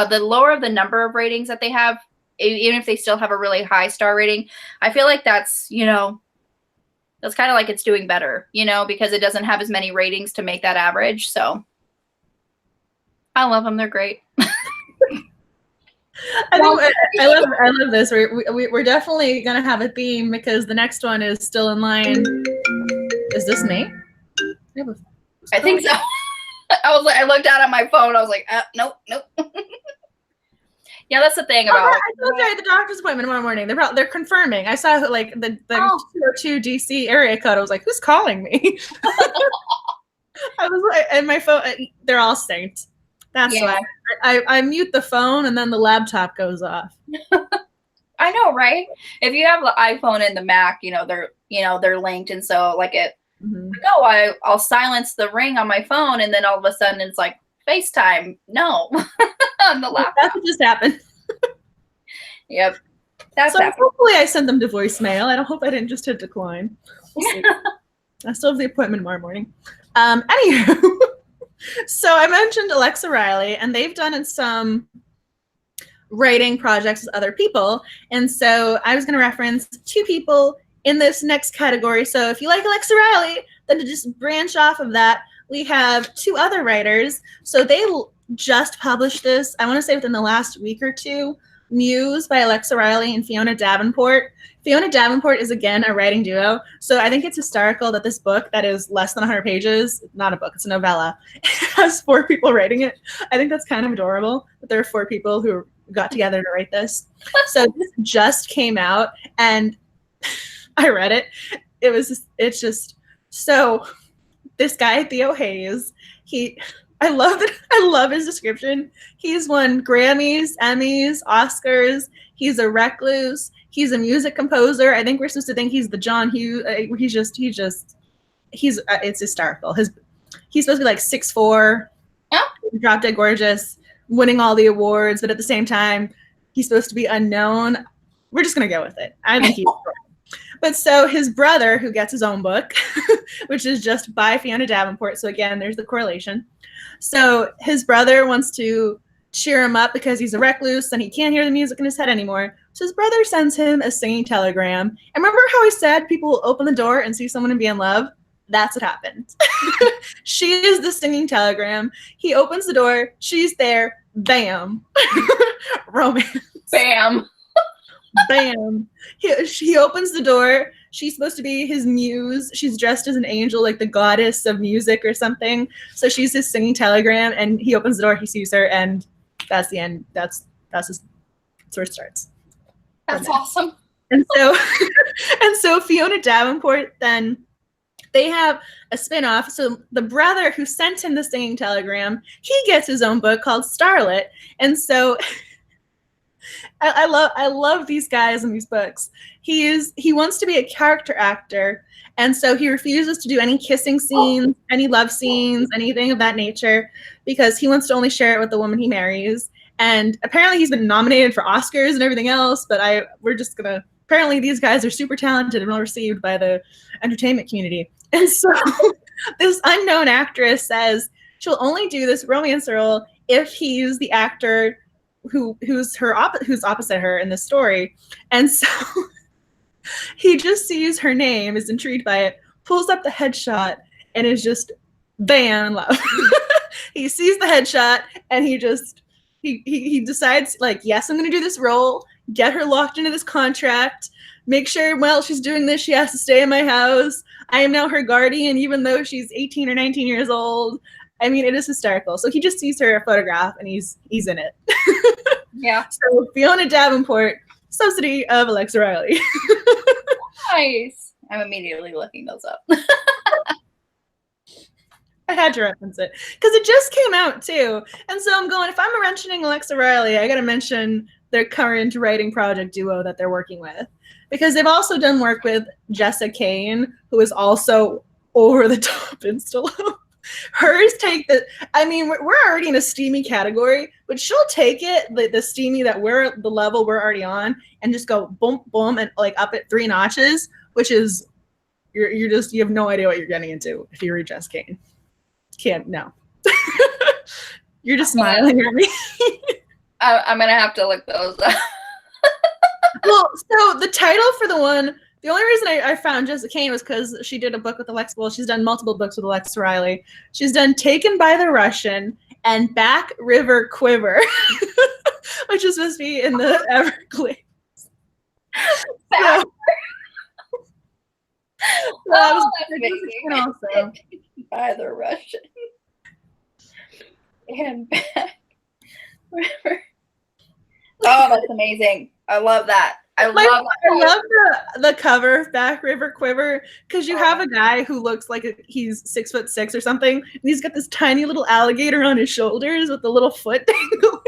the lower the number of ratings that they have, even if they still have a really high star rating, I feel like that's, that's kind of like it's doing better, because it doesn't have as many ratings to make that average. So I love them. They're great. I love this. We're definitely gonna have a theme because the next one is still in line. Is this me? I think so. I looked down at my phone. I was like, nope. Yeah, that's the thing about. I told you I had the doctor's appointment tomorrow morning. They're confirming. I saw like the 202 DC area code. I was like, who's calling me? I was like, and my phone. They're all synced. That's why I mute the phone and then the laptop goes off. I know, right? If you have the iPhone and the Mac, they're linked, and so like it. Mm-hmm. No, I'll silence the ring on my phone, and then all of a sudden it's like FaceTime. No, on the laptop. That's what just happened. Yep. Hopefully I sent them to voicemail. I hope I didn't just hit decline. We'll see. I still have the appointment tomorrow morning. Anywho, so I mentioned Alexa Riley, and they've done some writing projects with other people, and so I was going to reference two people in this next category. So if you like Alexa Riley, then to just branch off of that, we have two other writers. So they just published this, I want to say within the last week or two, Muse by Alexa Riley and Fiona Davenport. Fiona Davenport is, again, a writing duo. So I think it's hysterical that this book that is less than 100 pages, not a book, it's a novella, has 4 people writing it. I think that's kind of adorable that there are 4 people who got together to write this. So this just came out, and I read it. It's just so this guy, Theo Hayes, I love his description. He's won Grammys, Emmys, Oscars. He's a recluse. He's a music composer. I think we're supposed to think he's the John Hughes. It's hysterical. He's supposed to be like 6'4", drop dead gorgeous, winning all the awards, but at the same time, he's supposed to be unknown. We're just gonna go with it. I think he's But so his brother, who gets his own book, which is just by Fiona Davenport. So again, there's the correlation. So his brother wants to cheer him up because he's a recluse and he can't hear the music in his head anymore. So his brother sends him a singing telegram. And remember how I said people will open the door and see someone and be in love? That's what happened. She is the singing telegram. He opens the door. She's there. Bam. Romance. Bam. Bam. He opens the door. She's supposed to be his muse. She's dressed as an angel, like the goddess of music or something. So she's his singing telegram, and he opens the door. He sees her, and that's the end. That's where it starts. That's awesome. And so Fiona Davenport, then they have a spin-off. So the brother who sent him the singing telegram, he gets his own book called Starlet. And so I love these guys in these books. He wants to be a character actor, and so he refuses to do any kissing scenes, any love scenes, anything of that nature, because he wants to only share it with the woman he marries. And apparently he's been nominated for Oscars and everything else, but apparently these guys are super talented and well received by the entertainment community. And so this unknown actress says she'll only do this romance role if he's the actor who's opposite her in the story. And so he just sees her name, is intrigued by it, pulls up the headshot, and is just bam in love. He sees the headshot, and he decides, like, yes, I'm gonna do this role, get her locked into this contract, make sure while she's doing this she has to stay in my house. I am now her guardian, even though she's 18 or 19 years old. I mean, it is hysterical. So he just sees her photograph, and he's in it. Yeah. So Fiona Davenport, subsidy of Alexa Riley. Nice. I'm immediately looking those up. I had to reference it because it just came out too. And so I'm going, if I'm mentioning Alexa Riley, I got to mention their current writing project duo that they're working with, because they've also done work with Jessa Kane, who is also over the top Instalove. Hers take we're already in a steamy category, but she'll take it, the steamy the level we're already on, and just go boom, boom, and like up it 3 notches, which is you have no idea what you're getting into if you read Jess Kane. can't, no. You're just smiling at me. I'm going to have to look those up. Well, so the title for the only reason I found Jessica Kane was because she did a book with Alexa. Well, she's done multiple books with Alexa Riley. She's done Taken by the Russian and Back River Quiver, which is supposed to be in the Everglades. Back. So also. By the Russian. And Back River. Oh, that's amazing. I love that. I love the cover of Back River Quiver, because you have a guy who looks like he's 6'6" or something, and he's got this tiny little alligator on his shoulders with the little foot dangling.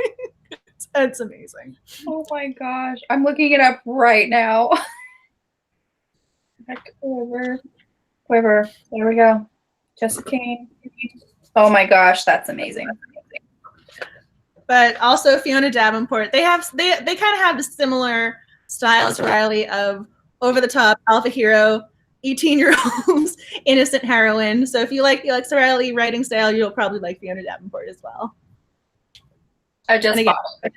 It's amazing. Oh my gosh. I'm looking it up right now. Back Quiver. There we go. Jessica Kane. Oh my gosh, that's amazing. But also Fiona Davenport. They kind of have a similar style to Riley of over-the-top alpha hero, 18-year-olds, innocent heroine. So if you like the Alexa Riley writing style, you'll probably like Fiona Davenport as well. I just bought it.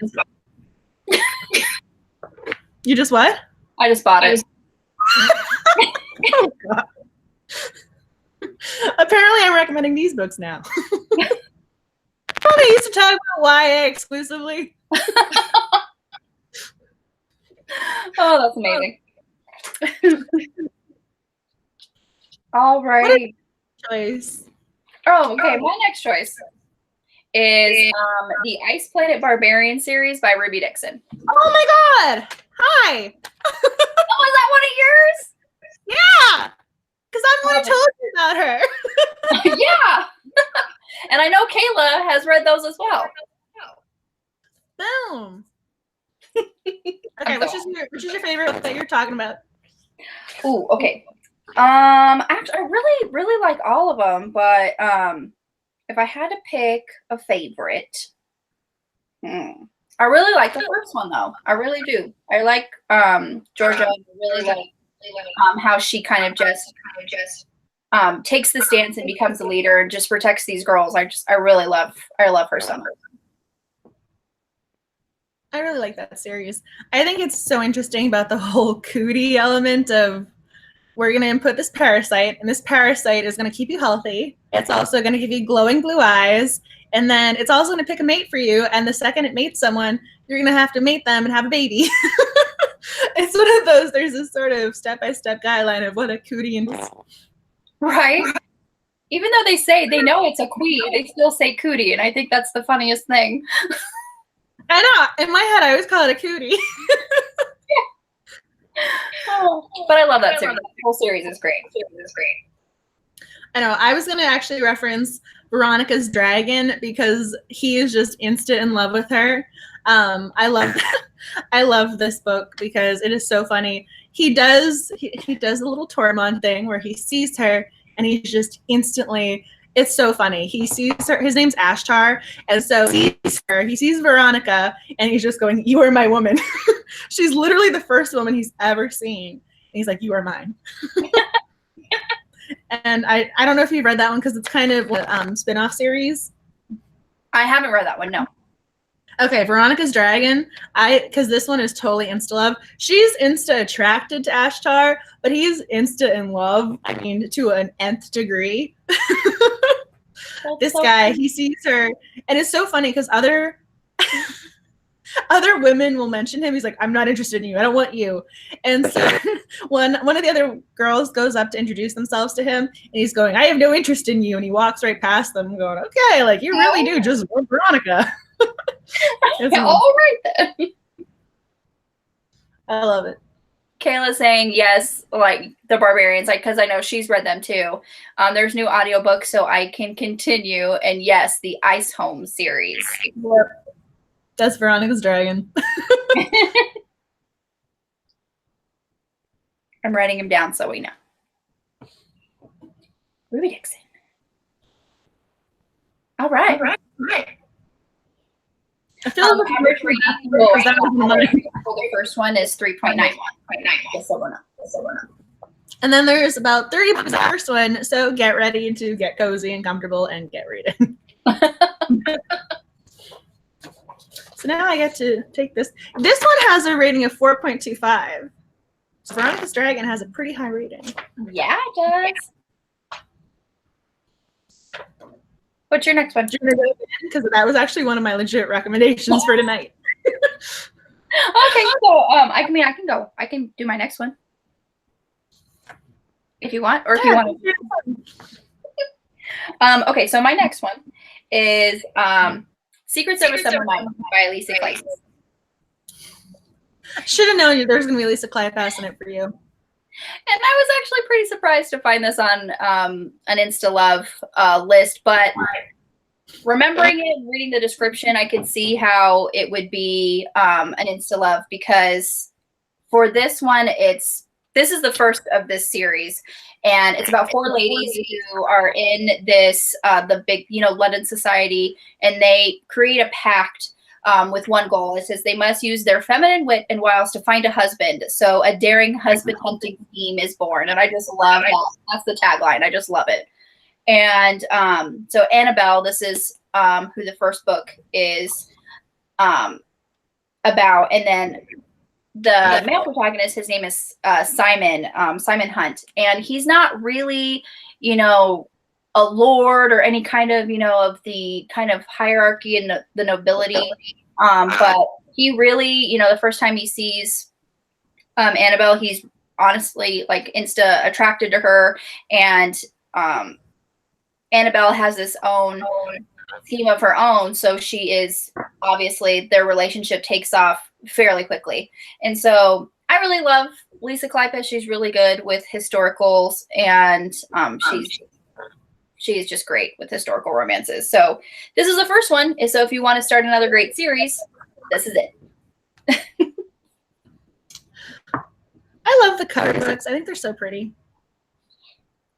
You just what? I just bought it. Oh, God. Apparently I'm recommending these books now. They used to talk about YA exclusively. Oh, that's amazing. All right. Choice. Oh, okay. My next choice is the Ice Planet Barbarian series by Ruby Dixon. Oh my God! Hi. Oh, is that one of yours? Yeah, because I'm the one who told you about her. Yeah. And I know Kayla has read those as well. Boom. Okay, which is your favorite that you're talking about? Ooh, okay. Actually, I really like all of them, but if I had to pick a favorite, I really like the first one though. I really do. I like Georgia. I really like how she kind of just takes the stance and becomes a leader and just protects these girls. I really love her so much. I really like that series. I think it's so interesting about the whole cootie element of we're going to input this parasite, and this parasite is going to keep you healthy. It's also going to give you glowing blue eyes, and then it's also going to pick a mate for you, and the second it mates someone, you're going to have to mate them and have a baby. It's one of those, there's this sort of step-by-step guideline of what a cootie is. Right? Even though they say they know it's a queen, they still say cootie, and I think that's the funniest thing. I know. In my head, I always call it a cootie. Oh, but I love that series. The whole series is great. I know. I was going to actually reference Veronica's Dragon because he is just instant in love with her. I love this book because it is so funny. He does a little Tormund thing where he sees her and he's just instantly. It's so funny. He sees her. His name's Ashtar, and so he sees Veronica, and he's just going, "You are my woman." She's literally the first woman he's ever seen. And he's like, "You are mine." And I don't know if you've read that one because it's kind of a spin-off series. I haven't read that one. No. Okay, Veronica's Dragon. Because this one is totally Instalove. She's insta attracted to Ashtar, but he's insta in love. I mean, to an nth degree. This guy, he sees her, and it's so funny because other women will mention him. He's like, "I'm not interested in you. I don't want you." And so one of the other girls goes up to introduce themselves to him, and he's going, "I have no interest in you." And he walks right past them, going, "Okay, like you really do just want Veronica." All right then. I love it. Kayla's saying yes, like the Barbarians, like because I know she's read them too. There's new audiobooks, so I can continue. And yes, the Ice Home series. Yep. That's Veronica's Dragon. I'm writing him down so we know. Ruby Dixon. All right. I feel like average rating for the first one is 3.91. And then there's about 30 books in the first one, so get ready to get cozy and comfortable and get reading. So now I get to take this. This one has a rating of 4.25. So Veronica's Dragon has a pretty high rating. Yeah, it does. What's your next one? Because that was actually one of my legit recommendations for tonight. Okay, so I can go. I can do my next one if you want, or if you want. Okay, so my next one is Secrets of a Summer Night by Lisa Kleypas. Should have known there's going to be Lisa Kleypas in it for you. And I was actually pretty surprised to find this on an Instalove list, but remembering it and reading the description, I could see how it would be an Instalove, because for this one, this is the first of this series, and it's about 4 ladies who are in this the big London society, and they create a pact with one goal. It says they must use their feminine wit and wiles to find a husband. So a daring husband hunting scheme is born, and I just love that. That's the tagline. I just love it. And so Annabelle, this is who the first book is about, and then the male protagonist, his name is Simon Hunt, and he's not really, a lord or any kind of, of the kind of hierarchy and the nobility, but he really, the first time he sees Annabelle, he's honestly like insta attracted to her, and Annabelle has this own theme of her own, so she is obviously, their relationship takes off fairly quickly. And so I really love Lisa Kleypas. She's really good with historicals, and she's just great with historical romances. So this is the first one. So if you want to start another great series, this is it. I love the cover books. I think they're so pretty.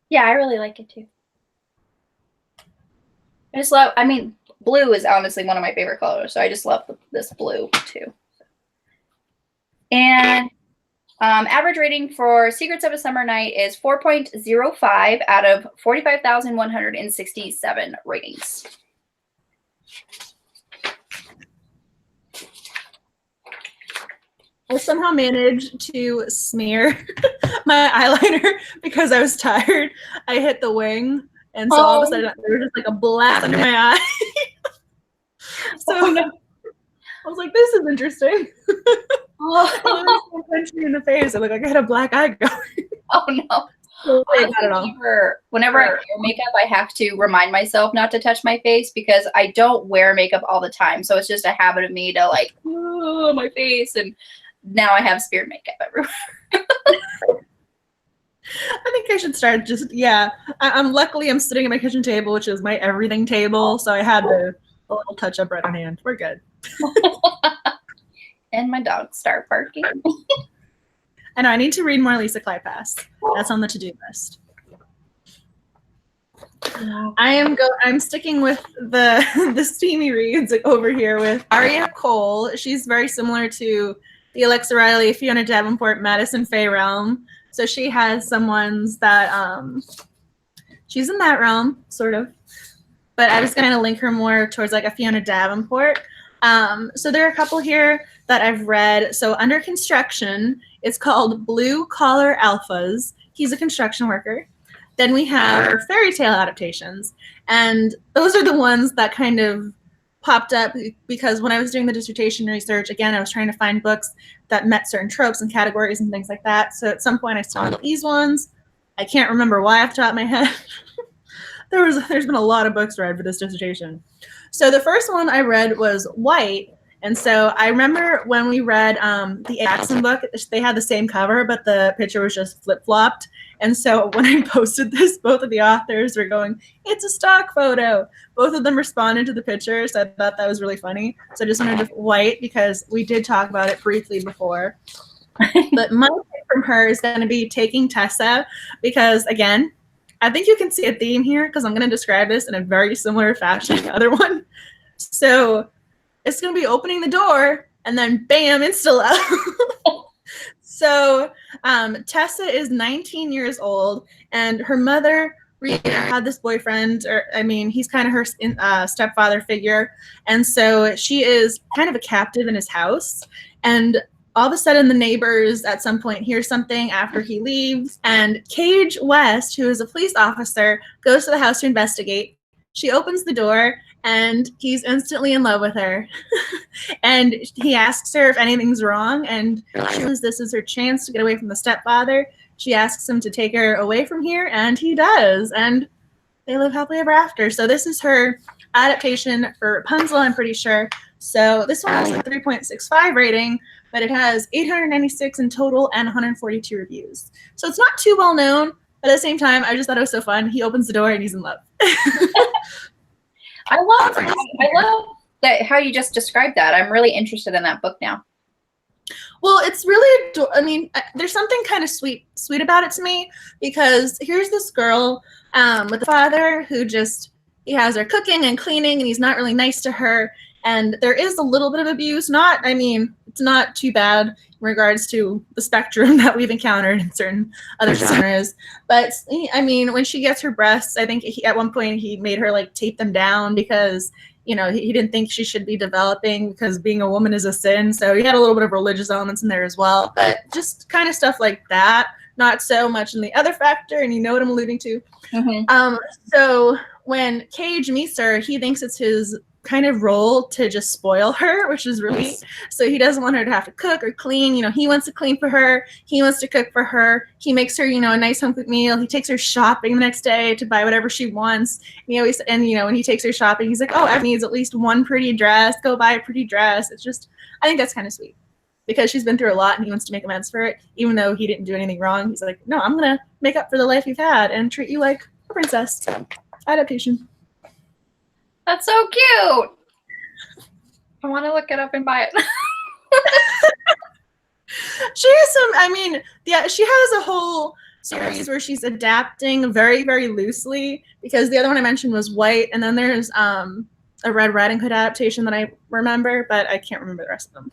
Yeah, I really like it too. I just love, blue is honestly one of my favorite colors, so I just love this blue too. And average rating for Secrets of a Summer Night is 4.05 out of 45,167 ratings. I somehow managed to smear my eyeliner because I was tired. I hit the wing, and so all of a sudden there was just like a blast under my eye. So I was like, this is interesting. Oh, punched me in the face. I look like I had a black eye going. Oh no. So whenever I wear makeup, I have to remind myself not to touch my face, because I don't wear makeup all the time. So it's just a habit of me to like, oh, my face, and now I have smeared makeup everywhere. I think I should start just, I'm luckily I'm sitting at my kitchen table, which is my everything table. So I had a little touch up right on hand. We're good. And my dogs start barking. I know, I need to read more Lisa Kleypas. That's on the to-do list. I'm sticking with the steamy reads over here with Aria Cole. She's very similar to the Alexa Riley, Fiona Davenport, Madison Faye realm. So she has some ones that she's in that realm, sort of. But I was going to link her more towards like a Fiona Davenport. So there are a couple here that I've read. So Under Construction, it's called Blue Collar Alphas. He's a construction worker. Then we have our fairy tale adaptations. And those are the ones that kind of popped up because when I was doing the dissertation research, again, I was trying to find books that met certain tropes and categories and things like that. So at some point I saw these ones. I can't remember why off the top of my head. There's been a lot of books read for this dissertation. So the first one I read was White. And so I remember when we read the Jackson book, they had the same cover, but the picture was just flip-flopped. And so when I posted this, both of the authors were going, it's a stock photo. Both of them responded to the picture, so I thought that was really funny. So I just wanted to White because we did talk about it briefly before. But my pick from her is going to be Taking Tessa because, again, I think you can see a theme here because I'm going to describe this in a very similar fashion to the other one. So it's going to be opening the door and then bam, Instalove. So Tessa is 19 years old, and her mother had this boyfriend, or I mean, he's kind of her stepfather figure, and so she is kind of a captive in his house. And all of a sudden, the neighbors at some point hear something after he leaves, and Cage West, who is a police officer, goes to the house to investigate. She opens the door, and he's instantly in love with her. And he asks her if anything's wrong, and she knows this is her chance to get away from the stepfather. She asks him to take her away from here, and he does, and they live happily ever after. So this is her adaptation for Rapunzel, I'm pretty sure. So this one has a 3.65 rating, but it has 896 in total and 142 reviews. So it's not too well known, but at the same time, I just thought it was so fun. He opens the door and he's in love. I love that how you just described that. I'm really interested in that book now. Well, it's really, I mean, there's something kind of sweet about it to me, because here's this girl with a father who just, he has her cooking and cleaning, and he's not really nice to her. And there is a little bit of abuse. Not, I mean, it's not too bad in regards to the spectrum that we've encountered in certain other genres. But, I mean, when she gets her breasts, I think at one point he made her, like, tape them down because, you know, he didn't think she should be developing because being a woman is a sin. So he had a little bit of religious elements in there as well. But just kind of stuff like that. Not so much in the other factor, and you know what I'm alluding to. Mm-hmm. So when Cage meets her, he thinks it's his kind of role to just spoil her, which is really, so he doesn't want her to have to cook or clean. You know, he wants to clean for her. He wants to cook for her. He makes her, you know, a nice home cooked meal. He takes her shopping the next day to buy whatever she wants. And he always, and you know, when he takes her shopping, he's like, oh, Ev needs at least one pretty dress. Go buy a pretty dress. It's just, I think that's kind of sweet because she's been through a lot and he wants to make amends for it. Even though he didn't do anything wrong, he's like, no, I'm going to make up for the life you've had and treat you like a princess. Adaptation. That's so cute. I want to look it up and buy it. She has some, I mean, yeah, she has a whole series where she's adapting very, very loosely, because the other one I mentioned was White, and then there's a Red Riding Hood adaptation that I remember, but I can't remember the rest of them.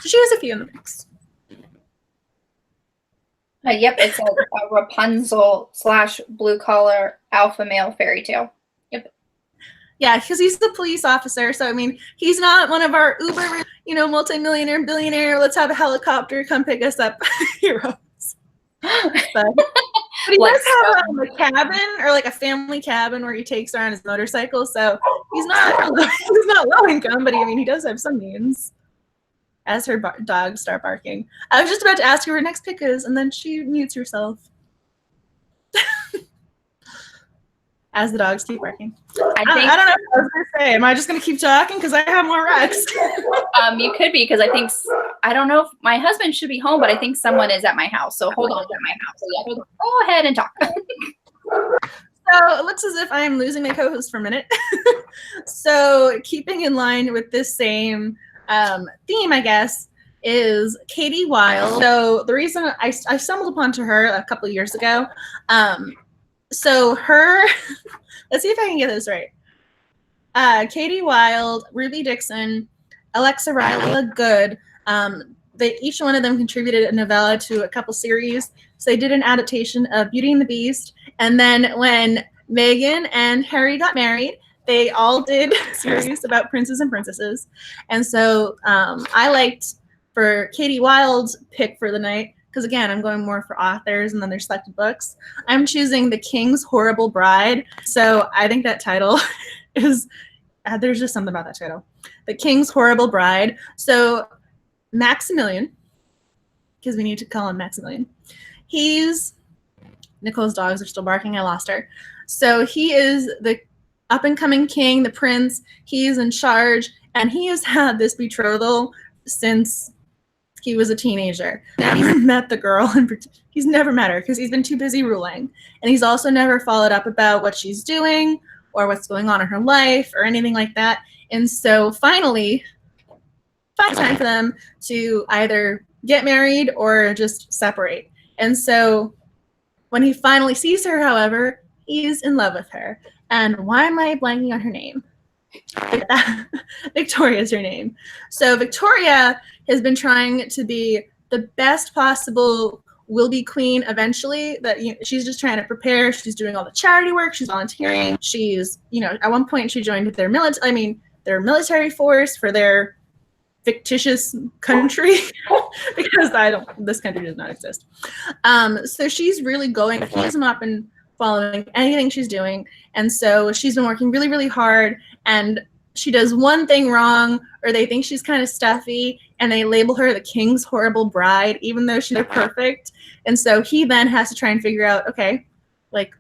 So she has a few in the mix. Yep, it's a Rapunzel / blue collar alpha male fairy tale. Yep. Yeah, because he's the police officer. So, I mean, he's not one of our uber, you know, multimillionaire, billionaire, let's have a helicopter come pick us up heroes. But he does have a cabin, or like a family cabin where he takes her on his motorcycle. So he's not low income, but I mean, he does have some means. As her dogs start barking. I was just about to ask who her next pick is, and then she mutes herself. As the dogs keep barking. I don't know what I was going to say. Am I just going to keep talking because I have more Rex? You could be, because I don't know if my husband should be home, but I think someone is at my house. So hold on, at my house. So yeah, go ahead and talk. So it looks as if I am losing my co-host for a minute. So keeping in line with this same theme, I guess, is Katie Wilde. So the reason I stumbled upon her a couple of years ago. So her, let's see if I can get this right. Katie Wilde, Ruby Dixon, Alexa Riley Good. Each one of them contributed a novella to a couple series. So they did an adaptation of Beauty and the Beast. And then when Meghan and Harry got married, they all did series about princes and princesses. And so I liked for Katie Wilde's pick for the night, because again, I'm going more for authors and then their selected books. I'm choosing The King's Horrible Bride. So I think that title is, there's just something about that title. The King's Horrible Bride. So Maximilian, because we need to call him Maximilian. Nicole's dogs are still barking. I lost her. So he is the up-and-coming king, the prince. He's in charge, and he has had this betrothal since he was a teenager. Now he's met the girl, and he's never met her because he's been too busy ruling. And he's also never followed up about what she's doing or what's going on in her life or anything like that. And so finally, time for them to either get married or just separate. And so when he finally sees her, however, he's in love with her. And why am I blanking on her name? Victoria is her name. So Victoria has been trying to be the best possible will be queen eventually. That she's just trying to prepare. She's doing all the charity work. She's volunteering. She's at one point she joined their their military force for their fictitious country because this country does not exist. So she's really going to keep them up and following anything she's doing. And so she's been working really, really hard, and she does one thing wrong, or they think she's kind of stuffy, and they label her the king's horrible bride, even though she's perfect. And so he then has to try and figure out, okay, like,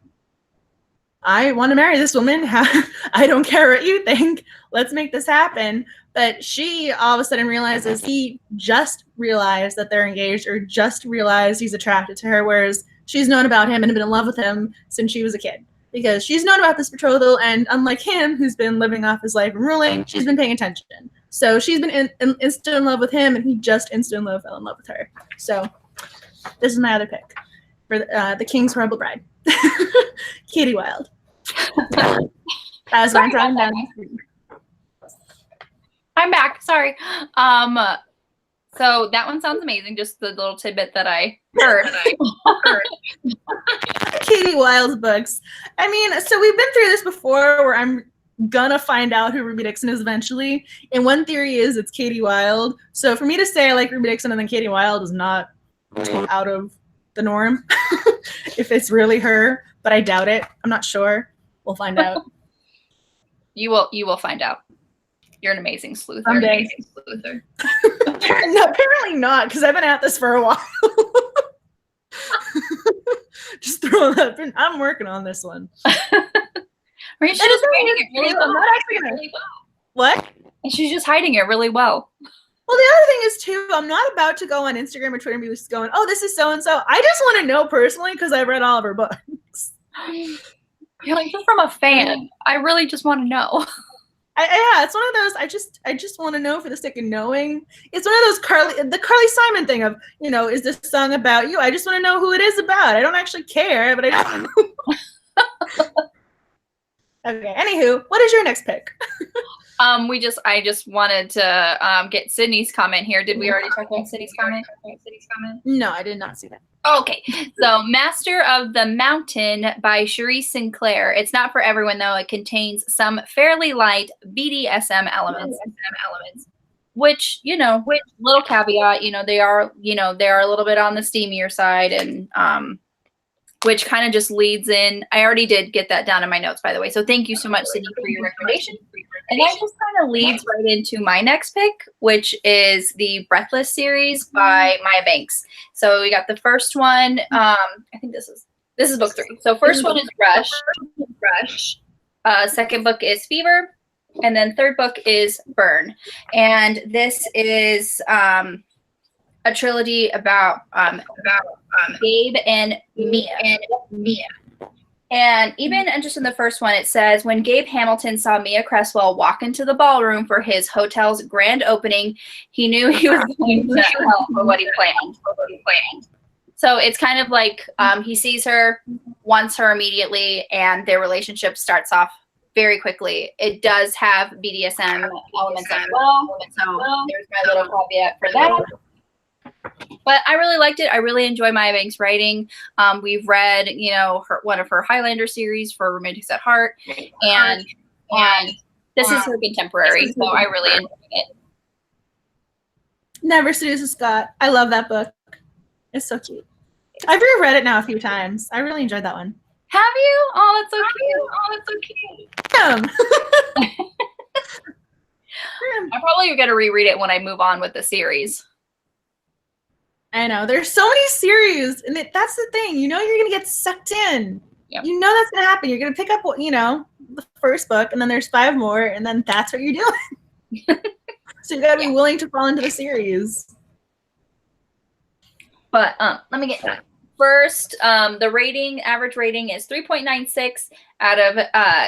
I want to marry this woman. I don't care what you think. Let's make this happen. But she all of a sudden realizes he just realized that they're engaged, or just realized he's attracted to her, whereas she's known about him and been in love with him since she was a kid. Because she's known about this betrothal, and unlike him, who's been living off his life and ruling, she's been paying attention. So she's been instant in love with him, and he just instant fell in love with her. So this is my other pick for the King's Horrible Bride. Katie Wilde. As I'm drawing down. I'm back. Sorry. So that one sounds amazing. Just the little tidbit that I heard. Katie Wilde's books. I mean, so we've been through this before where I'm gonna find out who Ruby Dixon is eventually. And one theory is it's Katie Wilde. So for me to say I like Ruby Dixon and then Katie Wilde is not out of the norm. If it's really her, but I doubt it. I'm not sure. We'll find out. You will find out. You're an amazing sleuther. Someday. No, apparently not, because I've been at this for a while. Just throwing that in. I'm working on this one. She's just hiding it really well. I'm not actually gonna... What? And she's just hiding it really well. Well, the other thing is, too, I'm not about to go on Instagram or Twitter and be just going, oh, this is so-and-so. I just want to know personally because I've read all of her books. You're like, just from a fan. I really just want to know. Yeah, it's one of those, I just want to know for the sake of knowing. It's one of those the Carly Simon thing of, is this song about you? I just want to know who it is about. I don't actually care, but I just want to know. Okay, anywho, what is your next pick? I just wanted to get Sydney's comment here. Did we already talk about Sydney's comment? No, I did not see that. Okay, so Master of the Mountain by Cherise Sinclair. It's not for everyone, though. It contains some fairly light BDSM elements, which, little caveat, they are a little bit on the steamier side, and which kind of just leads in. I already did get that down in my notes, by the way. So thank you so much, Sydney, for your recommendation. And that just kind of leads right into my next pick, which is the Breathless series by Maya Banks. So we got the first one. I think this is book 3. So first one is Rush. Second book is Fever. And then third book is Burn. And this is a trilogy about Gabe and Mia. And even just in the first one, it says, when Gabe Hamilton saw Mia Cresswell walk into the ballroom for his hotel's grand opening, he knew he was going to hell for what he planned. So it's kind of like he sees her, wants her immediately, and their relationship starts off very quickly. It does have BDSM elements as well. So there's my little caveat for that. But I really liked it. I really enjoy Maya Banks' writing. We've read, one of her Highlander series for Romantics at Hart, and this is her contemporary, so I really enjoyed it. Never Seduces Scott. I love that book. It's so cute. I've reread it now a few times. I really enjoyed that one. Have you? Oh, that's so cute. I'm probably going to reread it when I move on with the series. I know. There's so many series, and that's the thing. You're going to get sucked in. Yep. You know that's going to happen. You're going to pick up, the first book, and then there's 5 more, and then that's what you're doing. So you got to be willing to fall into the series. But let me get that. First, the average rating is 3.96 out of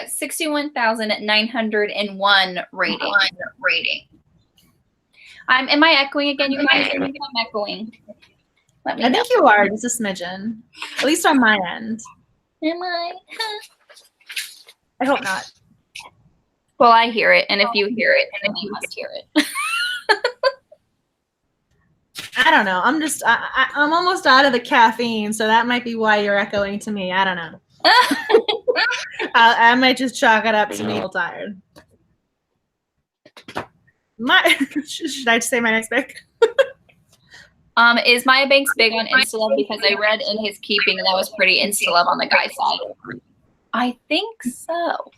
61,901 rating. Am I echoing again? You guys, I'm echoing. I think you are just a smidgen, at least on my end. Am I? I hope not. Well, I hear it, and if you hear it, then you must hear it. I don't know. I'm almost out of the caffeine, so that might be why you're echoing to me. I don't know. I might just chalk it up to me tired. Should I say my next pick? Is Maya Banks big on Instalove? Because I read In His Keeping and that was pretty Instalove on the guy's side. I think so.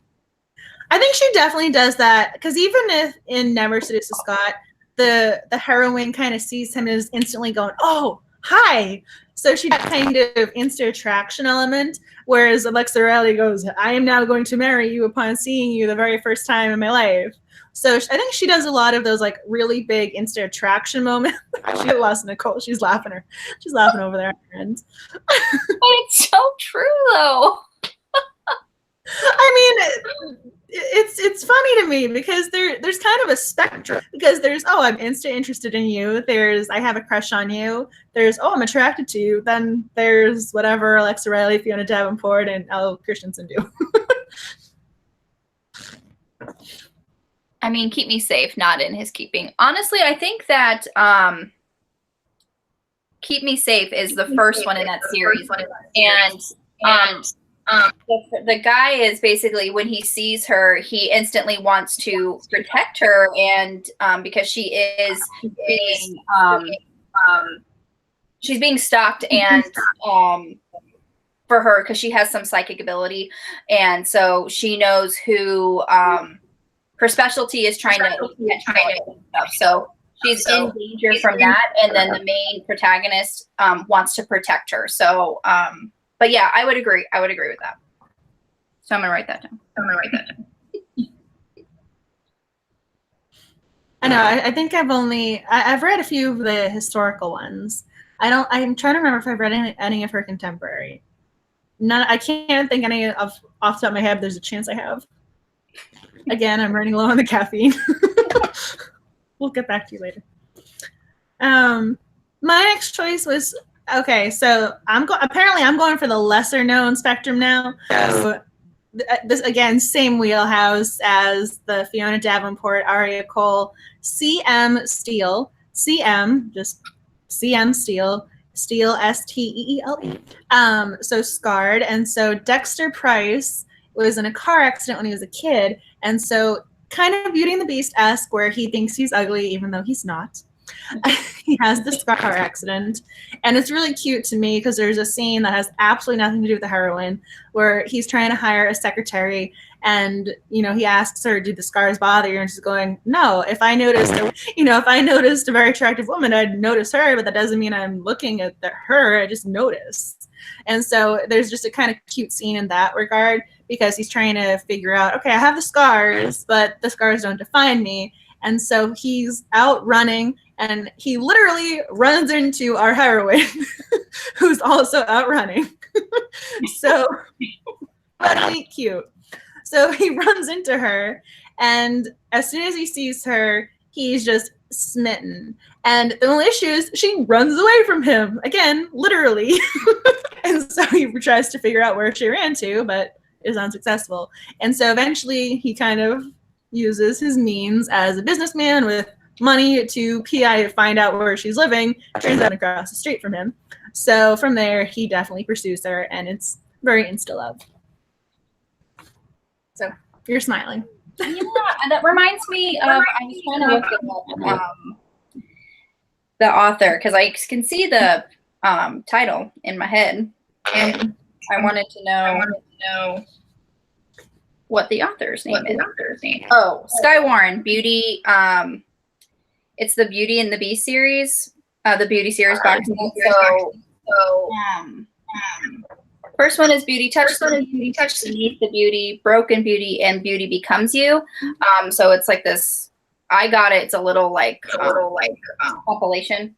I think she definitely does that, because even if in Never Seduce a Scot, the heroine kind of sees him and is instantly going, oh, hi. So she kind of instant attraction element, whereas Alexa Riley goes, I am now going to marry you upon seeing you the very first time in my life. So I think she does a lot of those like really big instant attraction moments. She lost Nicole. She's laughing over there. But it's so true though. I mean, it's funny to me because there's kind of a spectrum, because there's, oh, I'm instant interested in you, there's, I have a crush on you, there's, oh, I'm attracted to you, then there's whatever Alexa Riley, Fiona Davenport, and Elle Christensen do. I mean, Keep Me Safe, not In His Keeping. Honestly, I think that Keep Me Safe is the first one in that series, and the guy is basically, when he sees her, he instantly wants to protect her, and because she is being she's being stalked, and for her, because she has some psychic ability, and so she knows who her specialty is trying to stuff. So she's in danger from that, and then the main protagonist wants to protect her. So but yeah, I would agree with that. So I'm gonna write that down. I know. I think I've read a few of the historical ones. I'm trying to remember if I've read any of her contemporary. None. I can't think any off the top of my head. There's a chance I have. Again, I'm running low on the caffeine. We'll get back to you later. My next choice was, okay, so I'm going for the lesser known spectrum now. So this, again, same wheelhouse as the Fiona Davenport, Aria Cole, CM Steele, just CM Steele, Steele, Steele. So Scarred. And so Dexter Price was in a car accident when he was a kid, and so kind of Beauty and the Beast-esque, where he thinks he's ugly even though he's not. He has this car accident, and it's really cute to me because there's a scene that has absolutely nothing to do with the heroine, where he's trying to hire a secretary, and he asks her, "Do the scars bother you?" And she's going, "No. If I noticed a very attractive woman, I'd notice her, but that doesn't mean I'm looking at her. I just noticed." And so there's just a kind of cute scene in that regard, because he's trying to figure out, okay, I have the scars, but the scars don't define me. And so he's out running, and he literally runs into our heroine, who's also out running. So funny, cute. So he runs into her, and as soon as he sees her, he's just smitten. And the only issue is she runs away from him, again, literally. And so he tries to figure out where she ran to, but is unsuccessful. And so eventually he kind of uses his means as a businessman with money to PI to find out where she's living. Turns out across the street from him. So from there, he definitely pursues her, and it's very insta-love. So you're smiling. Yeah, and that reminds me of, I was trying to look at the author, because I can see the title in my head, and I wanted to know what the author's name is. Oh, Skye Warren, Beauty. It's the Beauty and the Beast series, the Beauty series box. So first one is Beauty Touch. Beneath the Beauty, Broken Beauty, and Beauty Becomes You. So it's like this. I got it. It's a little like compilation.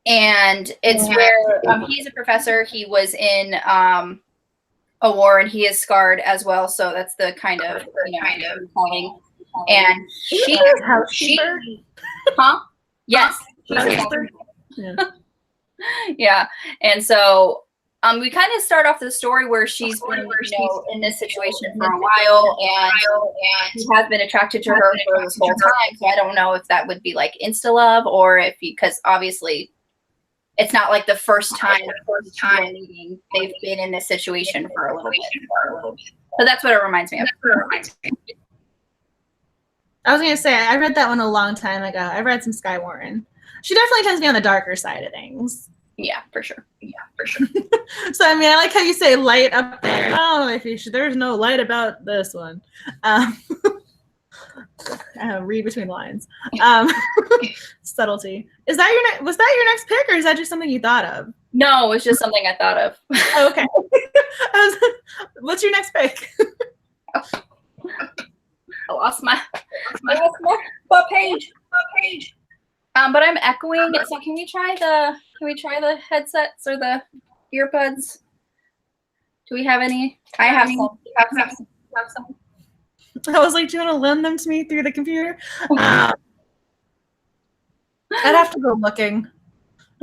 And it's where he's a professor. He was in a war, and he is scarred as well. So that's the kind of telling. And she, huh? Yes. Yeah. Yeah. And so we kind of start off the story where she's been, in this situation for a while, and he has been attracted to her for this whole time. So I don't know if that would be like Instalove, or if because obviously it's not like the first time meeting. They've been in this situation for a little bit. So that's what it reminds me of. I was gonna say I read that one a long time ago. I read some Sky Warren. She definitely tends to be on the darker side of things. Yeah, for sure. So I mean, I like how you say light up there. Oh, there's no light about this one. Read between the lines. Subtlety. Was that your next pick, or is that just something you thought of? No, it's just something I thought of. Oh, okay. What's your next pick? I lost my page. But I'm echoing. So can we try the headsets or the earbuds? Do we have any? I have some. I was like, do you want to lend them to me through the computer? I'd have to go looking.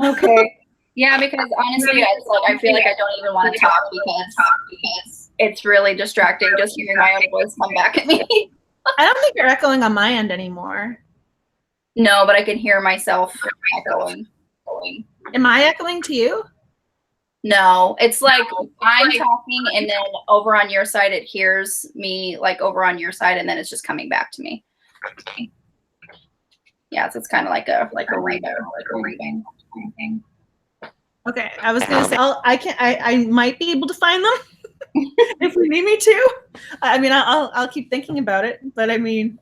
Okay. Yeah, because honestly, I feel like I don't even want to talk because it's really distracting just hearing my own voice come back at me. I don't think you're echoing on my end anymore. No, but I can hear myself echoing. Am I echoing to you? No, it's like I'm talking and then over on your side it hears me like over on your side and then it's just coming back to me. Yeah, so it's kind of like a reading thing. Okay, I was gonna say I might be able to find them if we need me to. I mean, I'll keep thinking about it, but I mean,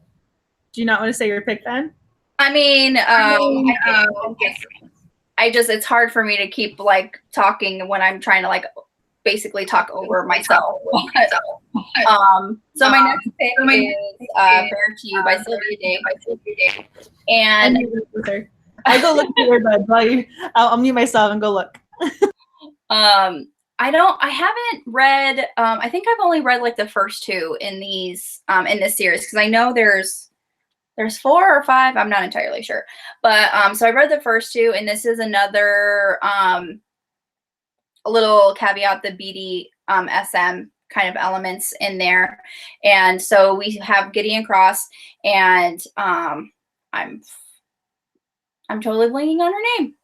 do you not want to say your pick then? I mean, it's hard for me to keep like talking when I'm trying to like basically talk over myself. So my next pick is Bare to You by Sylvia Day. And I go look at your bed. I'll mute myself and go look. I haven't read, I think I've only read like the first two in in this series, because I know there's 4 or 5, I'm not entirely sure. But so I read the first 2, and this is another a little caveat, the BDSM kind of elements in there. And so we have Gideon Cross, and I'm totally blanking on her name.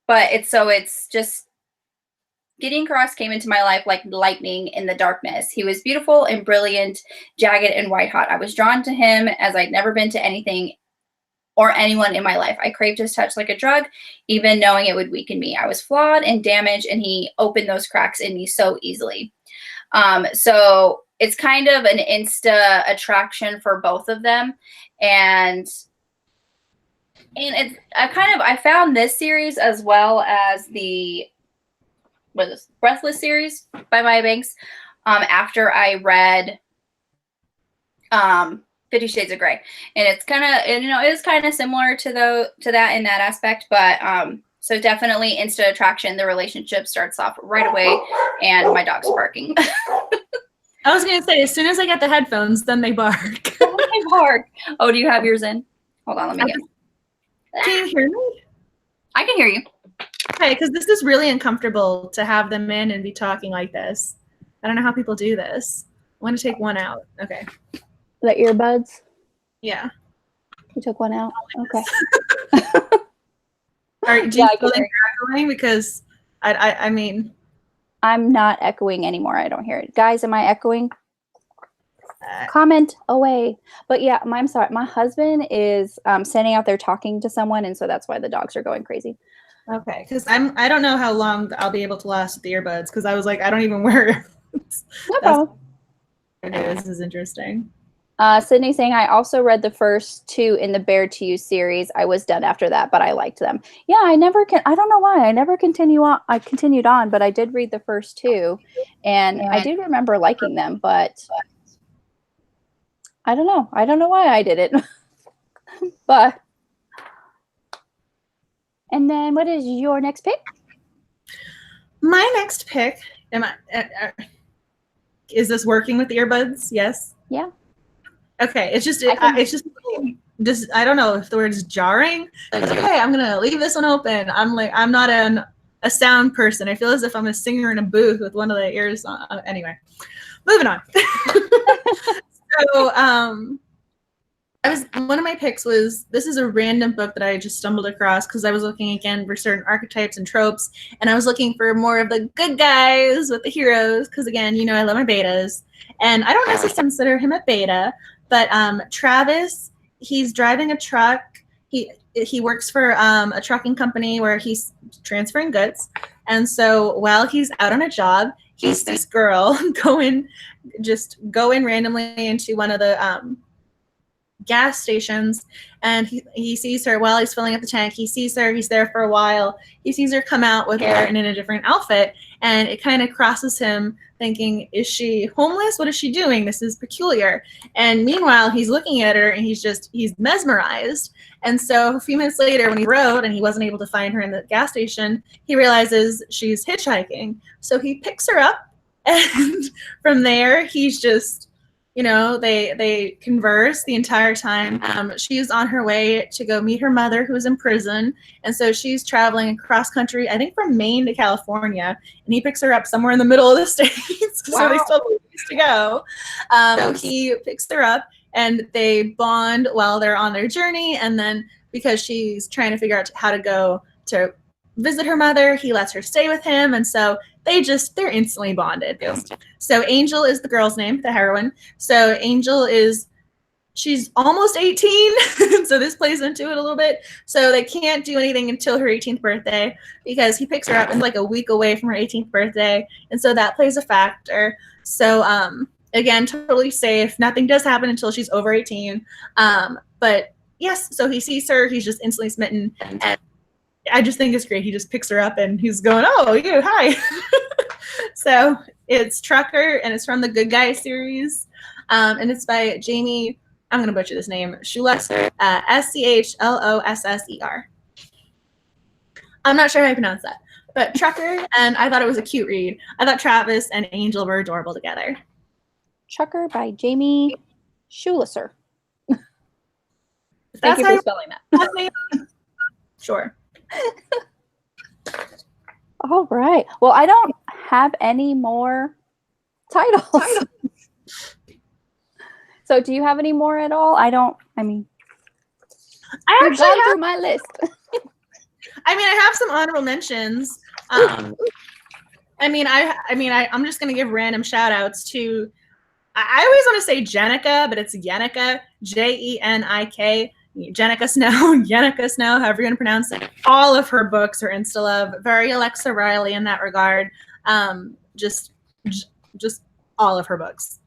But it's just Gideon Cross came into my life like lightning in the darkness. He was beautiful and brilliant, jagged and white hot. I was drawn to him as I'd never been to anything or anyone in my life. I craved his touch like a drug, even knowing it would weaken me. I was flawed and damaged, and he opened those cracks in me so easily. So it's kind of an insta attraction for both of them. And I found this series as well as the Breathless series by Maya Banks after I read 50 Shades of Grey, and it's kind of, it is kind of similar to that in that aspect, but so definitely instant attraction. The relationship starts off right away, and my dog's barking. I was gonna say, as soon as I get the headphones, then they bark. They bark. Oh, do you have yours in? Hold on, let me get. Can you hear me? I can hear you. Okay, because this is really uncomfortable to have them in and be talking like this. I don't know how people do this. I'm going to take one out. Okay. The earbuds? Yeah. You took one out? Okay. All right, do you feel like echoing? Because, I mean... I'm not echoing anymore. I don't hear it. Guys, am I echoing? Comment away. But yeah, I'm sorry. My husband is standing out there talking to someone, and so that's why the dogs are going crazy. Okay, because I don't know how long I'll be able to last with the earbuds, because I was like, I don't even wear earbuds. No problem. This is interesting. Sydney saying, I also read the first 2 in the Bare to You series. I was done after that, but I liked them. Yeah, I don't know why. I never continued on, but I did read the first 2, and I do remember liking them, but I don't know. I don't know why I did it. But and then what is your next pick? My next pick, is this working with the earbuds? Yes. Yeah. Okay. It's just I don't know if the word's jarring. It's okay. I'm gonna leave this one open. I'm not an a sound person. I feel as if I'm a singer in a booth with one of the ears on. Anyway, moving on. So one of my picks was, this is a random book that I just stumbled across because I was looking again for certain archetypes and tropes, and I was looking for more of the good guys with the heroes because, again, you know, I love my betas, and I don't necessarily consider him a beta, but Travis, he's driving a truck. He works for a trucking company where he's transferring goods, and so while he's out on a job, he sees this girl go in randomly into one of the gas stations, and he sees her while he's filling up the tank. He sees her, he's there for a while, he sees her come out with her and in a different outfit, and it kind of crosses him thinking, is she homeless? What is she doing? This is peculiar. And meanwhile, he's looking at her and he's mesmerized. And so a few minutes later, when he rode and he wasn't able to find her in the gas station, he realizes she's hitchhiking. So he picks her up, and from there he's just, you know, they converse the entire time. She's on her way to go meet her mother, who is in prison, and so she's traveling across country, I think from Maine to California, and he picks her up somewhere in the middle of the states. Wow. So they still have a ways to go. He picks her up, and they bond while they're on their journey, and then because she's trying to figure out how to go to visit her mother, he lets her stay with him, and so they're instantly bonded. Yeah. So Angel is the girl's name, the heroine. So Angel she's almost 18, so this plays into it a little bit. So they can't do anything until her 18th birthday because he picks her up and like a week away from her 18th birthday, and so that plays a factor. So again, totally safe. Nothing does happen until she's over 18. But yes, so he sees her, he's just instantly smitten, and I just think it's great. He just picks her up and he's going, oh, you, hi. So it's Trucker, and it's from the Good Guy series. And it's by Jamie, I'm going to butcher this name, Schlosser, Schlosser. I'm not sure how I pronounce that, but Trucker, and I thought it was a cute read. I thought Travis and Angel were adorable together. Trucker by Jamie Schlosser. Thank you for spelling that. Sure. All right. Well, I don't have any more titles. So do you have any more at all? I actually have through my list. I have some honorable mentions. I'm just gonna give random shout outs to, I always want to say Jenica, but it's Yenica, Jenik. Jenica Snow, however you're going to pronounce it. All of her books are Instalove. Very Alexa Riley in that regard. Just all of her books.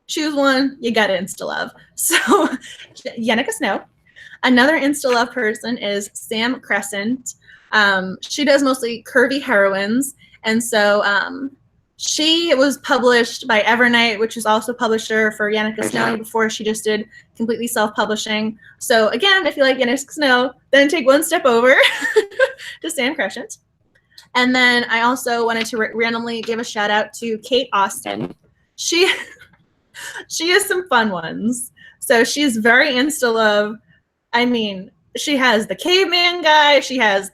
Choose one, you got to Instalove. So Jenica Snow. Another Instalove person is Sam Crescent. She does mostly curvy heroines, and so she was published by Evernight, which is also publisher for Yenica Snow before she just did completely self-publishing. So again, if you like Yenica Snow, then take one step over to Sam Crescent. And then I also wanted to randomly give a shout out to Kate Austen. She has some fun ones. So she's very Instalove. She has the caveman guy. She has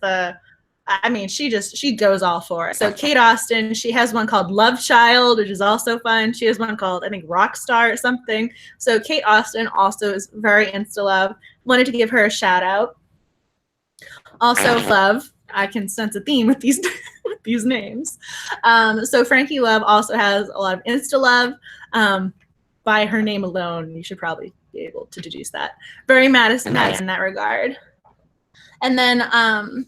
she goes all for it. So Kate Austen, she has one called Love Child, which is also fun. She has one called, I think, Rockstar or something. So Kate Austen also is very Instalove. Wanted to give her a shout out. Also Love. I can sense a theme with these names. So Frankie Love also has a lot of Instalove. By her name alone, you should probably be able to deduce that. Very Madison in that regard. And then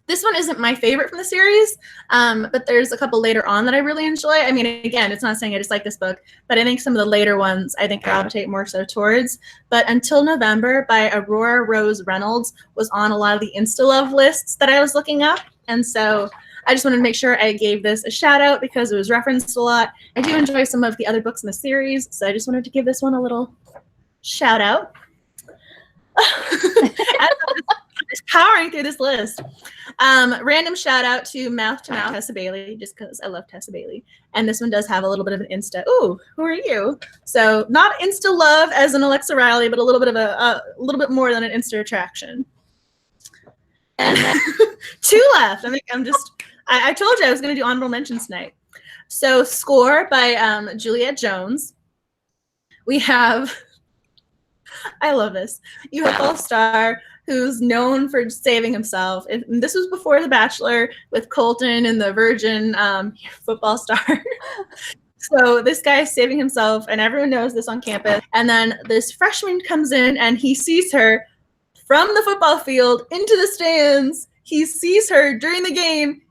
this one isn't my favorite from the series, but there's a couple later on that I really enjoy. Again, it's not saying I dislike this book, but I think some of the later ones I think gravitate more so towards. But Until November by Aurora Rose Reynolds was on a lot of the Instalove lists that I was looking up. And so I just wanted to make sure I gave this a shout out because it was referenced a lot. I do enjoy some of the other books in the series, so I just wanted to give this one a little shout out. Just powering through this list. Random shout out to Mouth Tessa Bailey, just because I love Tessa Bailey. And this one does have a little bit of an Insta. Ooh, who are you? So not Instalove as an Alexa Riley, but a little bit more than an Insta attraction. And two left. I told you I was going to do honorable mentions tonight. So Score by Juliet Jones. We have, I love this. You have All Star, who's known for saving himself. And this was before The Bachelor with Colton and the virgin football star. So this guy is saving himself, and everyone knows this on campus. And then this freshman comes in, and he sees her from the football field into the stands. He sees her during the game.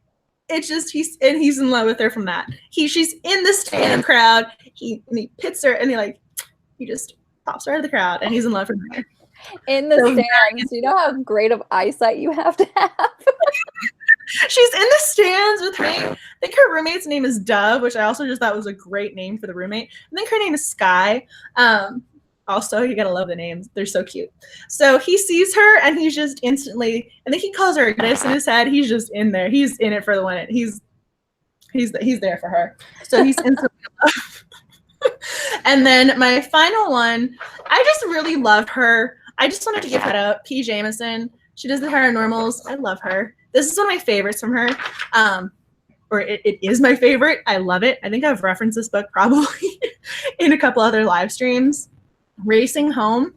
It's just he's in love with her from that. She's in the stand crowd. He pits her, and he just pops her out of the crowd, and he's in love with her. In the stands, you know how great of eyesight you have to have. She's in the stands with me. I think her roommate's name is Dove, which I also just thought was a great name for the roommate. I think her name is Sky. Also, you gotta love the names. They're so cute. So he sees her, and he's just instantly, I think he calls her a goddess in his head. He's just in there. He's in it for the win. He's there for her. So he's instantly in love. And then my final one, I just really love her. I just wanted to give that up. P. Jameson. She does the paranormals. I love her. This is one of my favorites from her. Or it is my favorite. I love it. I think I've referenced this book probably in a couple other live streams. Racing Home,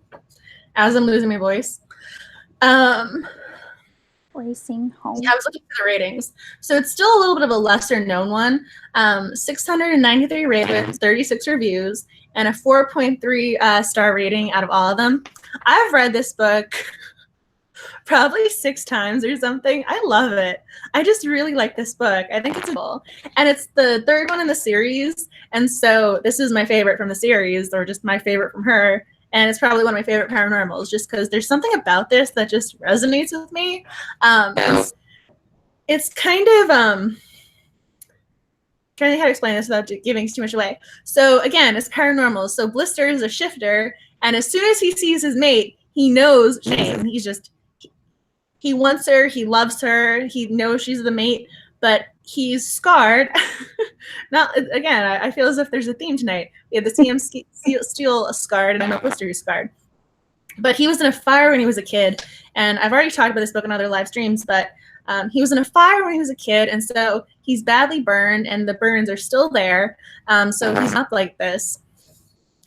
as I'm losing my voice. Racing Home. Yeah, I was looking for the ratings. So it's still a little bit of a lesser known one. 693 ratings, 36 reviews, and a 4.3 star rating out of all of them. I've read this book probably 6 times or something. I love it. I just really like this book. I think it's cool. And it's the 3rd one in the series. And so this is my favorite from the series, or just my favorite from her. And it's probably one of my favorite paranormals, just because there's something about this that just resonates with me. It's kind of, trying to think how to explain this without giving too much away. So again, it's paranormal. So Blister is a shifter. And as soon as he sees his mate, he knows he wants her, he loves her, he knows she's the mate, but he's scarred. I feel as if there's a theme tonight. We have the CM Steele scarred, and I know Blister is scarred. But he was in a fire when he was a kid, and I've already talked about this book in other live streams, but he was in a fire when he was a kid, and so he's badly burned, and the burns are still there, so he's not like this.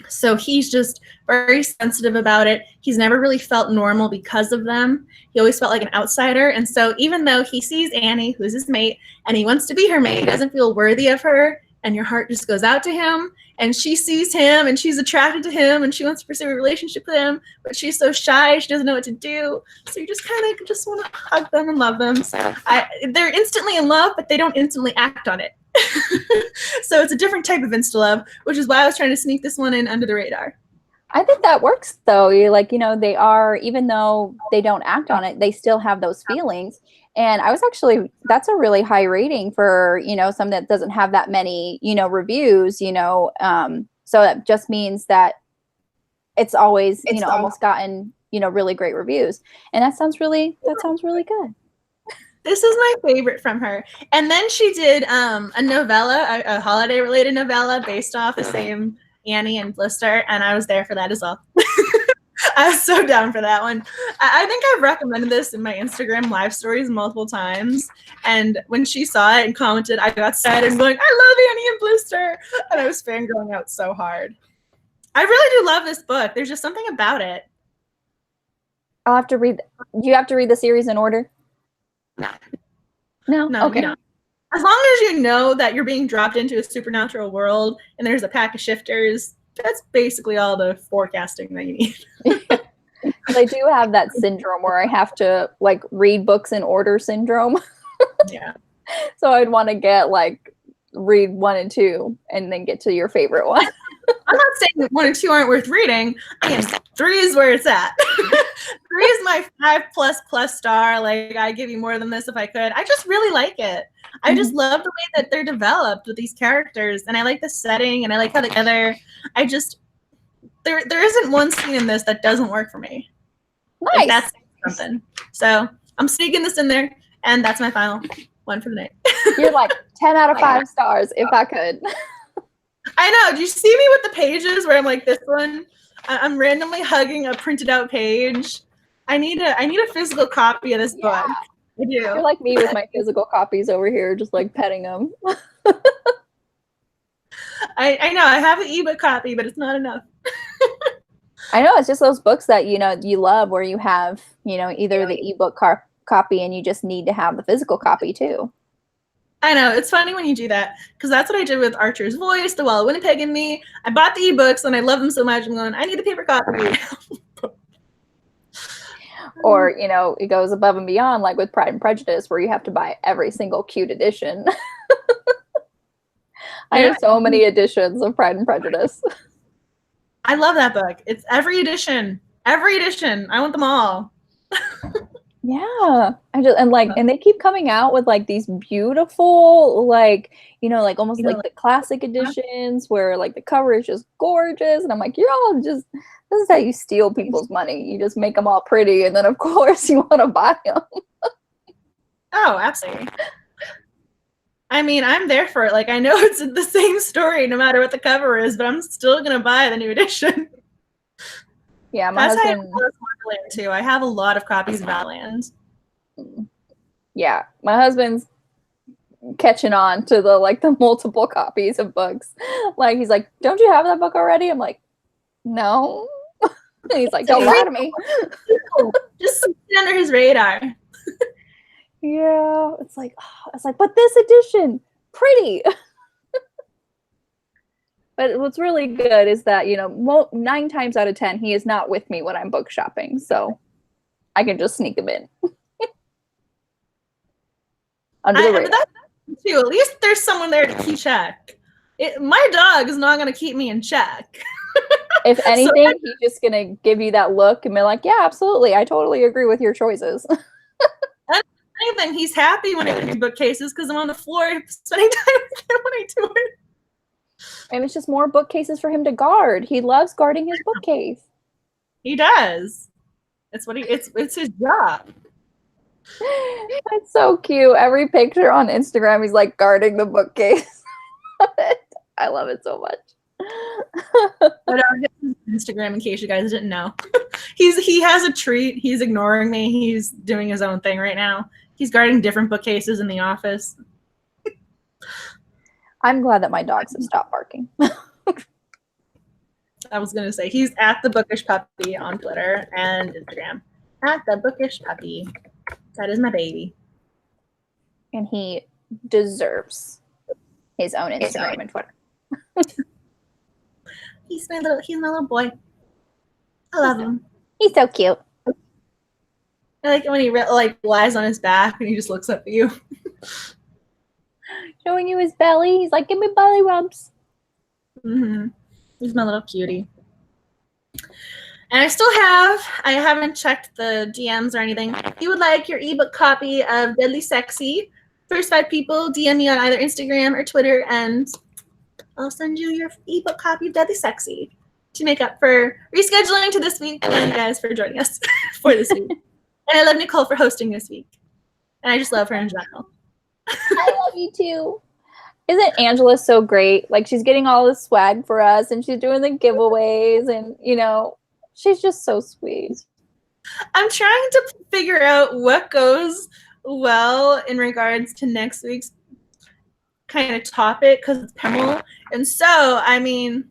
So he's just very sensitive about it. He's never really felt normal because of them. He always felt like an outsider. And so even though he sees Annie, who's his mate, and he wants to be her mate, he doesn't feel worthy of her, and your heart just goes out to him. And she sees him, and she's attracted to him, and she wants to pursue a relationship with him, but she's so shy, she doesn't know what to do. So you just kind of just want to hug them and love them. So they're instantly in love, but they don't instantly act on it. So it's a different type of Instalove, which is why I was trying to sneak this one in under the radar. I think that works though. They are, even though they don't act on it, they still have those feelings. And I was actually, that's a really high rating for, some that doesn't have that many, reviews, so that just means that it's always, almost gotten, really great reviews. And that sounds really good. This is my favorite from her. And then she did a novella, a holiday-related novella based off the same Annie and Blister, and I was there for that as well. I was so down for that one. I think I've recommended this in my Instagram live stories multiple times, and when she saw it and commented, I got sad and going, I love Annie and Blister, and I was fangirling out so hard. I really do love this book. There's just something about it. I'll have to read. Do you have to read the series in order? No. Okay. No. As long as you know that you're being dropped into a supernatural world and there's a pack of shifters, that's basically all the forecasting that you need. I do have that syndrome where I have to read books in order syndrome. Yeah. So I'd want to read 1 and 2 and then get to your favorite one. I'm not saying that 1 and 2 aren't worth reading. I mean, 3 is where it's at. 3 is my 5++ star. I give you more than this if I could. I just really like it. I just love the way that they're developed with these characters, and I like the setting, and I like how together. There isn't one scene in this that doesn't work for me. Nice. That's something. So I'm sneaking this in there, and that's my final one for the night. You're 10 out of 5 stars if I could. I know. Do you see me with the pages where I'm this one? I'm randomly hugging a printed out page. I need a physical copy of this book. I do. You're like me with my physical copies over here, just like petting them. I know I have an ebook copy, but it's not enough. I know, it's just those books that you love, where you have either the ebook copy and you just need to have the physical copy too. I know, it's funny when you do that, because that's what I did with Archer's Voice, The Wall of Winnipeg, and Me. I bought the ebooks and I love them so much. I'm going, I need the paper copy. Or it goes above and beyond, like with Pride and Prejudice, where you have to buy every single cute edition. I have so many editions of Pride and Prejudice. I love that book. It's every edition. Every edition. I want them all. Yeah. And they keep coming out with like these beautiful, like, like almost like the classic editions where like the cover is just gorgeous. And I'm like, you're all just, this is how you steal people's money. You just make them all pretty. And then of course you want to buy them. Oh, absolutely. I mean, I'm there for it. Like, I know it's the same story no matter what the cover is, but I'm still going to buy the new edition. Yeah, my husband. How I have Wonderland too. I have a lot of copies of Outland. Yeah, my husband's catching on to the multiple copies of books. Like, he's like, "Don't you have that book already?" I'm like, "No." And he's like, "Don't lie to me." Just sit under his radar. Yeah, it's like, but this edition, pretty. But what's really good is that 9 times out of 10 he is not with me when I'm book shopping, so I can just sneak him in under the radar. Too. At least there's someone there to keep check. My dog is not going to keep me in check. If anything, he's just going to give you that look and be like, "Yeah, absolutely, I totally agree with your choices." Anything, he's happy when I do bookcases because I'm on the floor spending time with him when I do it. And it's just more bookcases for him to guard. He loves guarding his bookcase. He does. It's his job. That's so cute. Every picture on Instagram, he's like guarding the bookcase. I love it so much. But Instagram, in case you guys didn't know, he has a treat. He's ignoring me. He's doing his own thing right now. He's guarding different bookcases in the office. I'm glad that my dogs have stopped barking. I was gonna say he's at the Bookish Puppy on Twitter and Instagram. At the Bookish Puppy. That is my baby. And he deserves his own Instagram and Twitter. He's my little boy. I love him. He's so cute. I like it when he lies on his back and he just looks up at you. Showing you his belly. He's like, "Give me belly rubs." Mm-hmm. He's my little cutie. And I haven't checked the DMs or anything. If you would like your ebook copy of Deadly Sexy, first 5 people DM me on either Instagram or Twitter, and I'll send you your ebook copy of Deadly Sexy to make up for rescheduling to this week. And you guys for joining us for this week. And I love Nicole for hosting this week. And I just love her in general. I love you too. Isn't Angela so great? Like, she's getting all this swag for us and she's doing the giveaways and, she's just so sweet. I'm trying to figure out what goes well in regards to next week's kind of topic because it's Pemel. And so, I mean,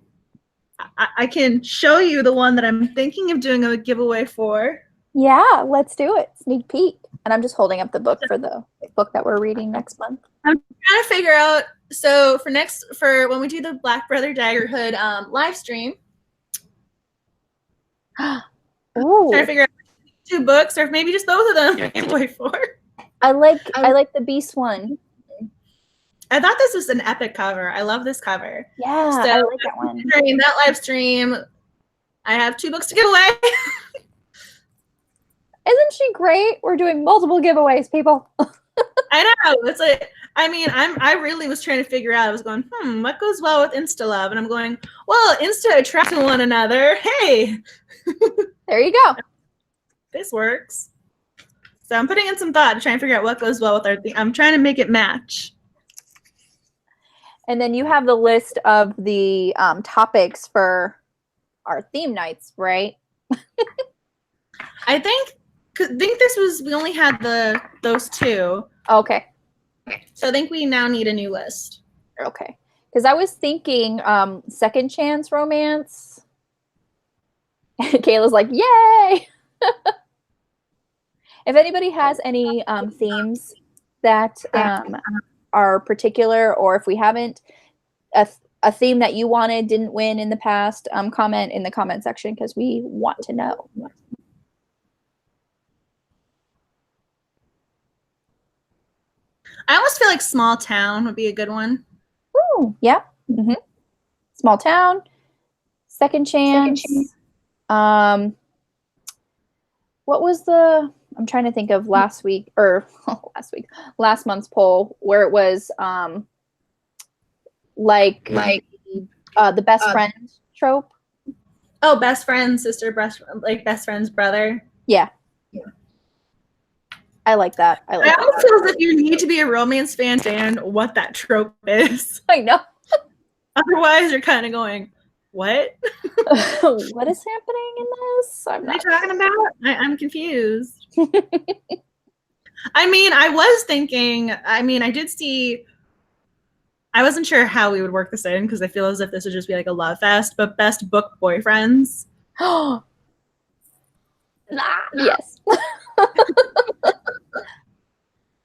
I can show you the one that I'm thinking of doing a giveaway for. Yeah, let's do it. Sneak peek. And I'm just holding up the book for the book that we're reading next month. I'm trying to figure out, so for when we do the Black Brother Daggerhood live stream, Ooh. trying to figure out 2 books or maybe just both of them giveaway for. I like the Beast one. I thought this was an epic cover. I love this cover. Yeah, so, I like that one. During that live stream, I have 2 books to give away. Isn't she great? We're doing multiple giveaways, people. I know. It's like, I mean, I really was trying to figure out. I was going, what goes well with Instalove? And I'm going, well, Insta attracts to one another. Hey. There you go. This works. So I'm putting in some thought to try and figure out what goes well with our thing. I'm trying to make it match. And then you have the list of the topics for our theme nights, right? I think think we only had those two. Okay. So I think we now need a new list. Okay. Because I was thinking second chance romance. Kayla's like, yay! If anybody has any themes that are particular, or if we haven't, a theme that you wanted didn't win in the past, comment in the comment section because we want to know. I almost feel like small town would be a good one. Ooh, yeah. Mm-hmm. Small town, second chance. What was I'm trying to think of last month's poll where it was like the best friend trope. Oh, best friend, sister, best friend's brother. Yeah. I like that. I almost feel as if you need to be a romance fan to understand what that trope is. I know. Otherwise, you're kind of going, what? What is happening in this? What are you talking about? I'm confused. I mean, I was thinking, I did see, I wasn't sure how we would work this in because I feel as if this would just be like a love fest, but best book boyfriends. Yes.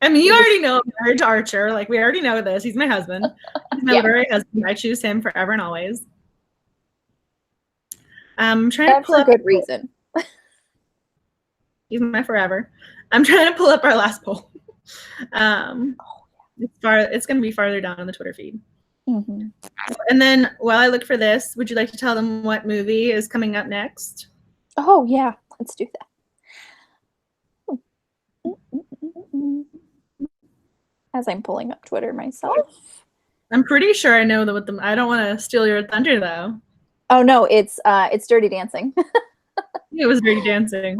I mean, you already know I'm married to Archer. Like, we already know this. He's my husband. He's my literary husband. I choose him forever and always. I'm trying to pull up for good reason. He's my forever. I'm trying to pull up our last poll. It's going to be farther down on the Twitter feed. Mm-hmm. And then while I look for this, would you like to tell them what movie is coming up next? Oh, yeah. Let's do that. As I'm pulling up Twitter myself. I'm pretty sure I know what I don't want to steal your thunder, though. Oh, no. It's Dirty Dancing. It was Dirty Dancing.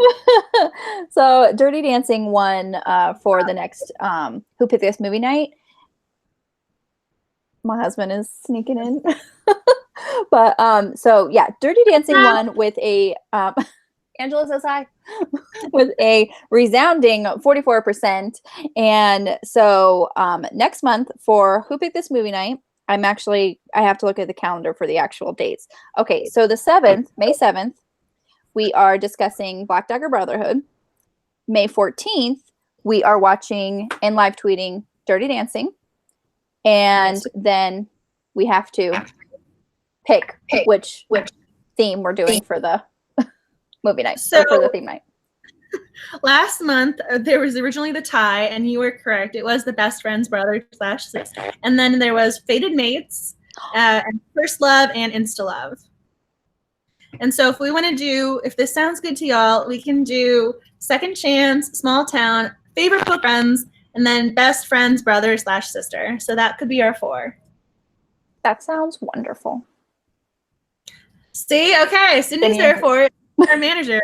So Dirty Dancing won for the next Who Picked This movie night. My husband is sneaking in. But so yeah, Dirty Dancing won with a Angela says hi with a resounding 44%. And so next month for Who Picked This movie night, I have to look at the calendar for the actual dates. Okay, so the 7th, May 7th, we are discussing Black Dagger Brotherhood. May 14th, we are watching and live tweeting Dirty Dancing. And then we have to pick which theme we're doing for the movie night, or for the theme night. Last month, there was originally the tie, and you were correct. It was the Best Friends Brother / Sister. And then there was Fated Mates, and First Love, and Instalove. And so if this sounds good to y'all, we can do Second Chance, Small Town, Favorite Book Friends, and then Best Friends Brother / Sister. So that could be our 4. That sounds wonderful. See? Okay, Sydney's there for it. Our manager.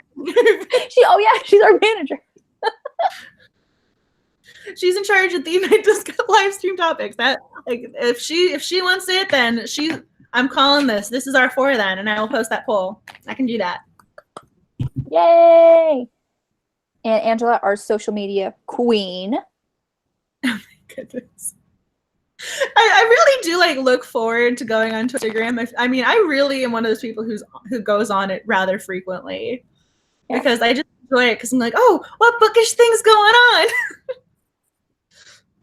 She's our manager. She's in charge of theme night live stream topics. That if she wants it, then I'm calling this. This is our 4 then, and I will post that poll. I can do that. Yay! And Angela, our social media queen. Oh my goodness. I really do look forward to going on Instagram. I really am one of those people who goes on it rather frequently because I just enjoy it because I'm like, oh, what bookish things going on?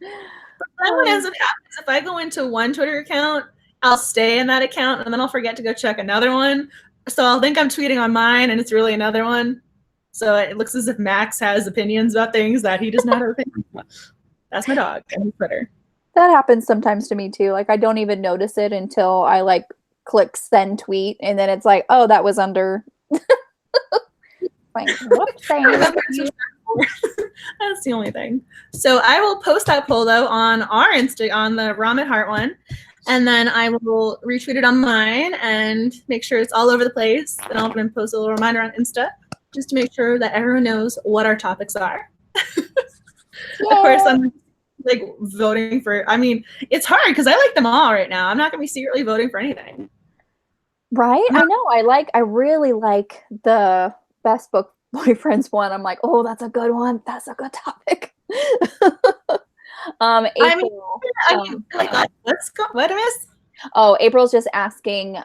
But then what ends up happening is if I go into one Twitter account, I'll stay in that account and then I'll forget to go check another one. So I'll think I'm tweeting on mine and it's really another one. So it looks as if Max has opinions about things that he does not have opinions about. That's my dog and his Twitter. That happens sometimes to me too. I don't even notice it until I click send tweet, and then it's like, oh, that was under. Whoops, That's the only thing. So I will post that poll though on our on the Rom at Hart one, and then I will retweet it on mine and make sure it's all over the place. And I'll post a little reminder on Insta just to make sure that everyone knows what our topics are. Of course, I'm voting for, it's hard because I like them all right now. I'm not gonna be secretly voting for anything. Right? I know. I really like the best book boyfriends one. I'm like, oh, that's a good one. That's a good topic. April. What am I? Oh, April's just asking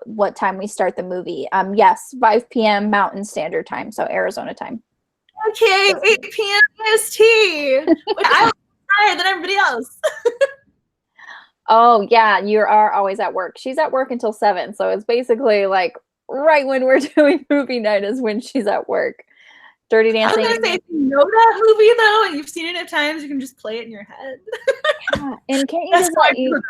what time we start the movie. Yes, 5 p.m. Mountain Standard Time, so Arizona time. Okay, 8 p.m. EST. I'm tired than everybody else. Oh yeah, you are always at work. She's at work until 7, so it's basically like right when we're doing movie night is when she's at work. Dirty Dancing. I was gonna say, if you know that movie though, and you've seen it at times, you can just play it in your head. Yeah. And can't you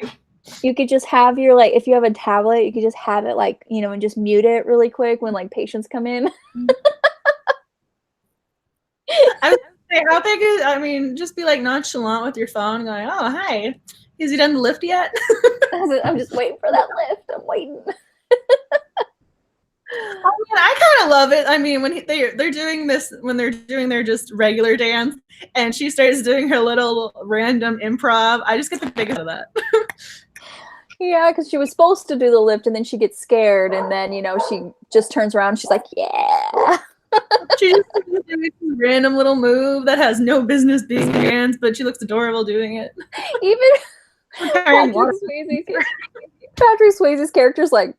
just you could just have your, like, if you have a tablet, you could just have it, like, you know, and just mute it really quick when like patients come in. I was gonna say, how big is? I mean, just be like nonchalant with your phone, going, "Oh, hi, has he done the lift yet?" I'm just waiting for that lift. I'm waiting. I mean, I kind of love it. I mean, when they're doing this, when they're doing their just regular dance, and she starts doing her little random improv, I just get the biggest of that. Yeah, because she was supposed to do the lift, and then she gets scared, and then, you know, she just turns around. And she's like, "Yeah." She just doing a random little move that has no business being dance, but she looks adorable doing it. Even Patrick Swayze's character's like,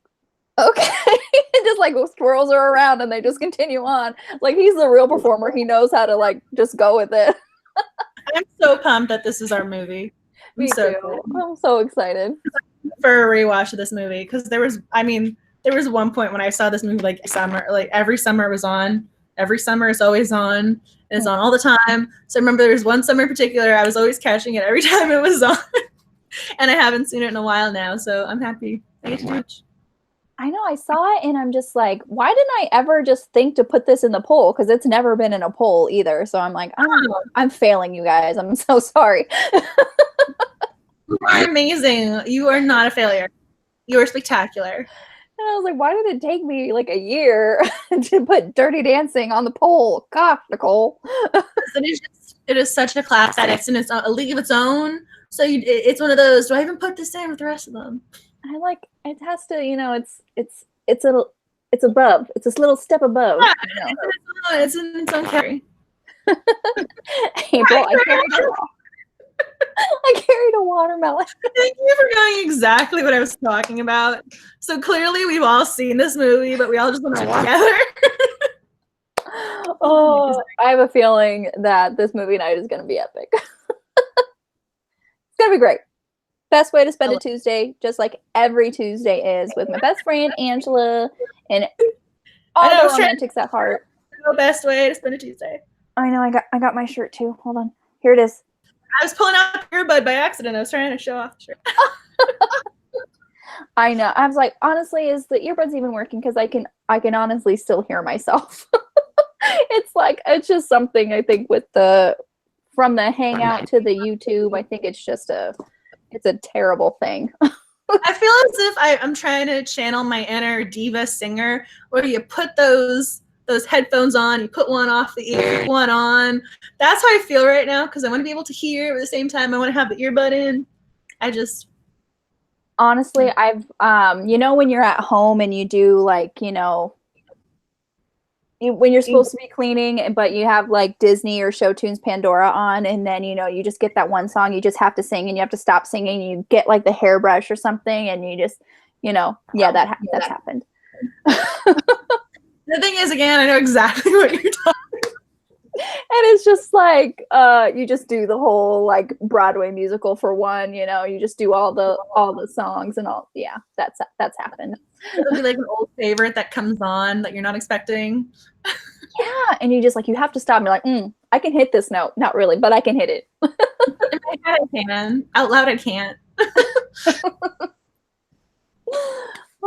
okay, and just like swirls her around, and they just continue on. Like, he's the real performer. He knows how to like just go with it. I'm so pumped that this is our movie. Me too. I'm so excited for a rewatch of this movie, because there was one point when I saw this movie like summer, like every summer it was on. Every summer it's always on. It's on all the time. So I remember there was one summer in particular I was always catching it every time it was on. And I haven't seen it in a while now, so I'm happy I get to watch. I know, I saw it and I'm just like, why didn't I ever just think to put this in the poll? Because it's never been in a poll either. So I'm like, I'm failing you guys. I'm so sorry. You are amazing. You are not a failure. You are spectacular. And I was like, why did it take me like a year to put Dirty Dancing on the poll? Gosh, Nicole. It is such a class that it's in a league of its own. So it's one of those, do I even put this in with the rest of them? I like, it has to, you know, it's above. It's this little step above. Yeah, you know? It's in its own category. April, I carried a watermelon. Thank you for knowing exactly what I was talking about. So clearly we've all seen this movie, but we all just want to watch together. Oh, I have a feeling that this movie night is going to be epic. It's going to be great. Best way to spend a Tuesday, just like every Tuesday is, with my best friend Angela and all the romantics at heart. The best way to spend a Tuesday. I know. I got my shirt too. Hold on. Here it is. I was pulling out the earbud by accident. I was trying to show off the shirt. I know. I was like, honestly, is the earbuds even working? Because I can honestly still hear myself. It's just something, I think, with from the Hangout to the YouTube. I think it's a terrible thing. I feel as if I'm trying to channel my inner diva singer, where you put those headphones on, you put one off the ear, one on. That's how I feel right now, because I want to be able to hear at the same time. I want to have the earbud in. Honestly, I've you know, when you're at home and you do, like, you know, when you're supposed to be cleaning, but you have like Disney or Showtunes Pandora on, and then, you know, you just get that one song you just have to sing, and you have to stop singing, and you get like the hairbrush or something, and you just, you know, that's happened. The thing is, again, I know exactly what you're talking about. And it's just like, you just do the whole like Broadway musical for one, you know, you just do all the songs and all. Yeah, that's happened. It'll be like an old favorite that comes on that you're not expecting. Yeah, and you just like, you have to stop and be like, I can hit this note. Not really, but I can hit it. In my head I can. Out loud I can't.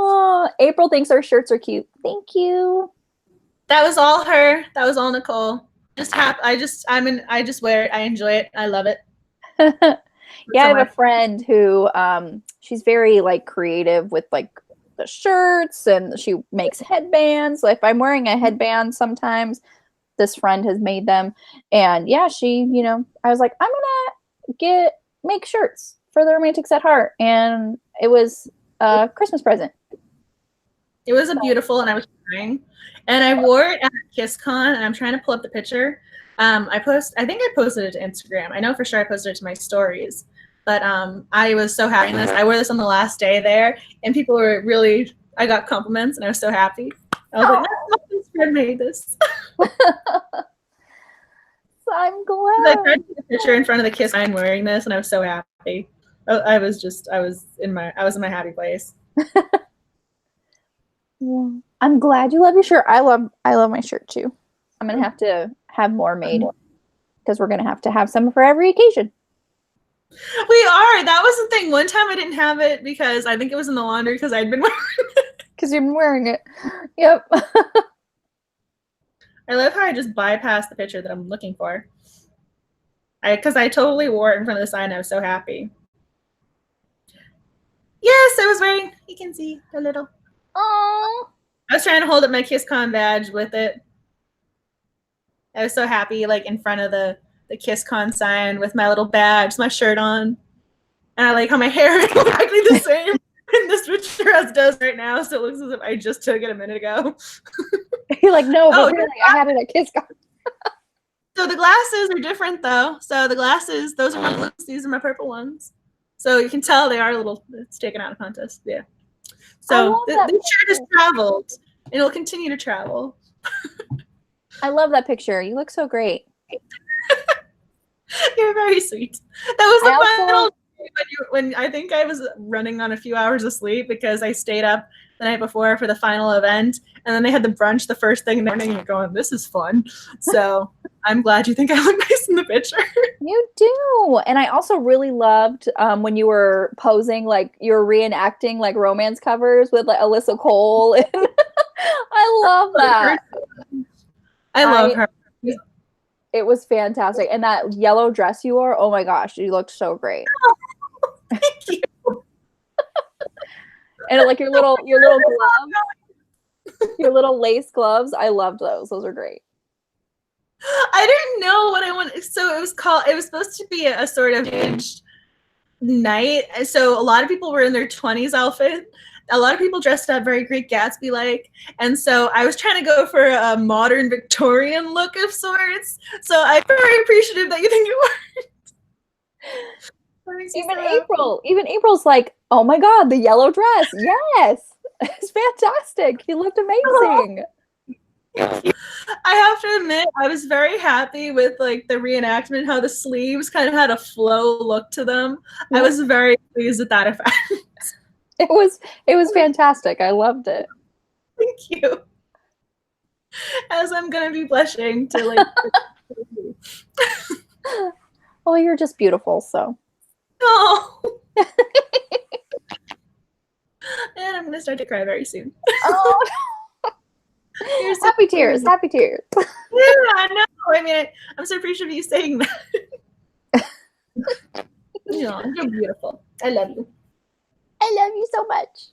Oh, April thinks our shirts are cute. Thank you. That was all her. That was all Nicole. I just wear it. I enjoy it. I love it. Yeah, I have a friend who she's very like creative with like the shirts, and she makes headbands. Like, if I'm wearing a headband, sometimes this friend has made them. And yeah, she, you know, I was like, I'm gonna make shirts for the Romantics at Heart, and it was a Christmas present. It was a beautiful, and I was crying. And I wore it at KissCon, and I'm trying to pull up the picture. I think I posted it to Instagram. I know for sure I posted it to my stories. But I was so happy in this. I wore this on the last day there, and people were really, I got compliments, and I was so happy. I was like, my friend made this. I'm glad. I tried to take a picture in front of the Kiss sign wearing this, and I was so happy. I was in my happy place. Yeah. I'm glad you love your shirt. I love my shirt too. I'm gonna have to have more made because we're gonna have some for every occasion. We are. That was the thing. One time I didn't have it because I think it was in the laundry because I'd been wearing it. Because you've been wearing it. Yep. I love how I just bypassed the picture that I'm looking for. Because I totally wore it in front of the sign. I was so happy. Yes, I was wearing, you can see a little. Oh. I was trying to hold up my KissCon badge with it. I was so happy, like in front of the KissCon sign with my little badge, my shirt on. And I like how my hair is exactly the same in this picture as it does right now. So it looks as if I just took it a minute ago. You're like, no, but really, I had it at KissCon. So the glasses are different though. So the glasses, those are my blues, these are my purple ones. So you can tell they are a little, it's taken out of contest. Yeah. So this shirt has traveled and it'll continue to travel. I love that picture. You look so great. You're very sweet. That was the final when I think I was running on a few hours of sleep because I stayed up the night before for the final event, and then they had the brunch the first thing in the morning, and you're going, this is fun. So I'm glad you think I look nice in the picture. You do. And I also really loved when you were posing, like you were reenacting like romance covers with like Alyssa Cole. And I love that. I love her. It was fantastic. And that yellow dress you wore, oh my gosh, you looked so great. Thank you. And like your little gloves, your little lace gloves, I loved those. Those are great. I didn't know what I wanted. So it was supposed to be a sort of aged night. So a lot of people were in their 20s outfit. A lot of people dressed up very Great Gatsby-like. And so I was trying to go for a modern Victorian look of sorts. So I'm very appreciative that you think it worked. Even April's like, oh my God, the yellow dress. Yes. It's fantastic. You looked amazing. I have to admit, I was very happy with like the reenactment, how the sleeves kind of had a flow look to them. I was very pleased with that effect. It was fantastic. I loved it. Thank you. As I'm gonna be blushing to like. Well, you're just beautiful, so. Oh. And I'm gonna start to cry very soon. Oh. Happy tears. Happy tears. Yeah, I know. I mean, I'm so appreciative of you saying that. Yeah, you're beautiful. I love you. I love you so much.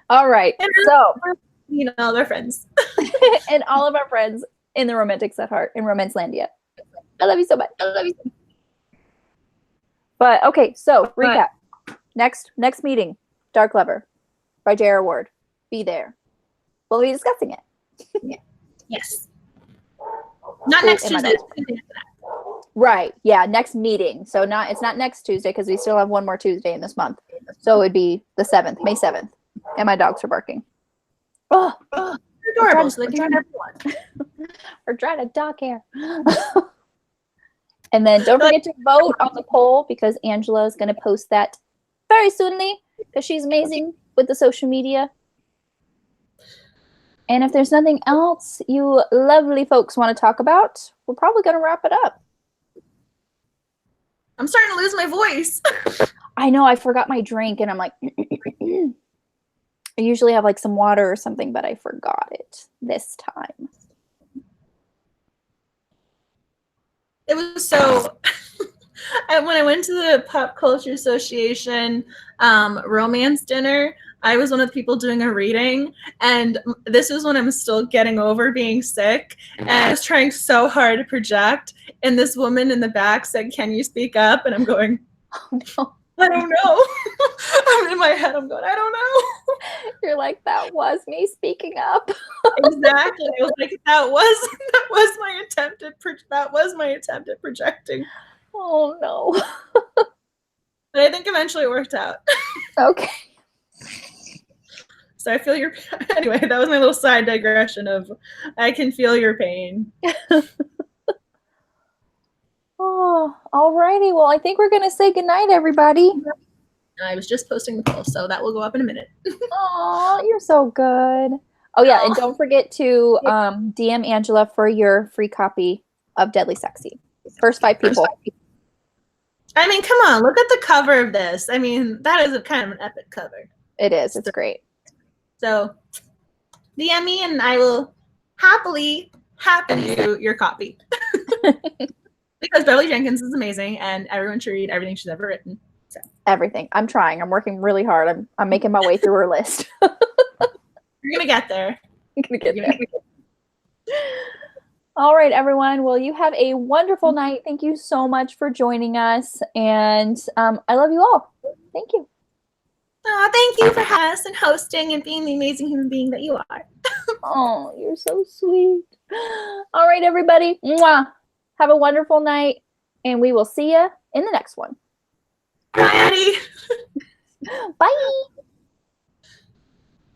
All right. And so, you know, they're friends. And all of our friends in the Romantics at Heart in Romancelandia. I love you so much. I love you so much. But okay, so recap. Next meeting, Dark Lover by J.R. Ward. Be there. We'll be discussing it. Yeah. Yes. Not next Tuesday. Right. Yeah. Next meeting. So it's not next Tuesday because we still have one more Tuesday in this month. So it would be the 7th, May 7th. And my dogs are barking. Oh, they're adorable. So they can join everyone. We're trying to dog hair. And then don't forget to vote on the poll because Angela is going to post that very soonly because she's amazing with the social media. And if there's nothing else you lovely folks want to talk about, we're probably going to wrap it up. I'm starting to lose my voice. I know. I forgot my drink, and I'm like, I usually have like some water or something, but I forgot it this time. It was so... When I went to the Pop Culture Association romance dinner, I was one of the people doing a reading, and this was when I'm still getting over being sick, and I was trying so hard to project, and this woman in the back said, "Can you speak up?" And I'm going, oh, no. I don't know. I'm in my head, I'm going, I don't know. You're like, that was me speaking up. Exactly. I was like, that was my attempt at projecting. Oh no. But I think eventually it worked out. Okay. So I feel your anyway, that was my little side digression of I can feel your pain. Oh, alrighty. Well, I think we're gonna say goodnight, everybody. I was just posting the poll, so that will go up in a minute. Oh, you're so good. Oh yeah, and don't forget to DM Angela for your free copy of Deadly Sexy. First 5 people. I mean, come on, look at the cover of this. I mean, that is a kind of an epic cover. It is. It's great. So DM me and I will happily do your copy. Because Beverly Jenkins is amazing and everyone should read everything she's ever written. So. Everything. I'm trying. I'm working really hard. I'm making my way through her list. You're gonna get there. I'm gonna get there. All right, everyone. Well, you have a wonderful night. Thank you so much for joining us. And I love you all. Thank you. Oh, thank you for having us and hosting and being the amazing human being that you are. Oh, you're so sweet. All right, everybody. Mwah. Have a wonderful night. And we will see you in the next one. Bye, Addie. Bye.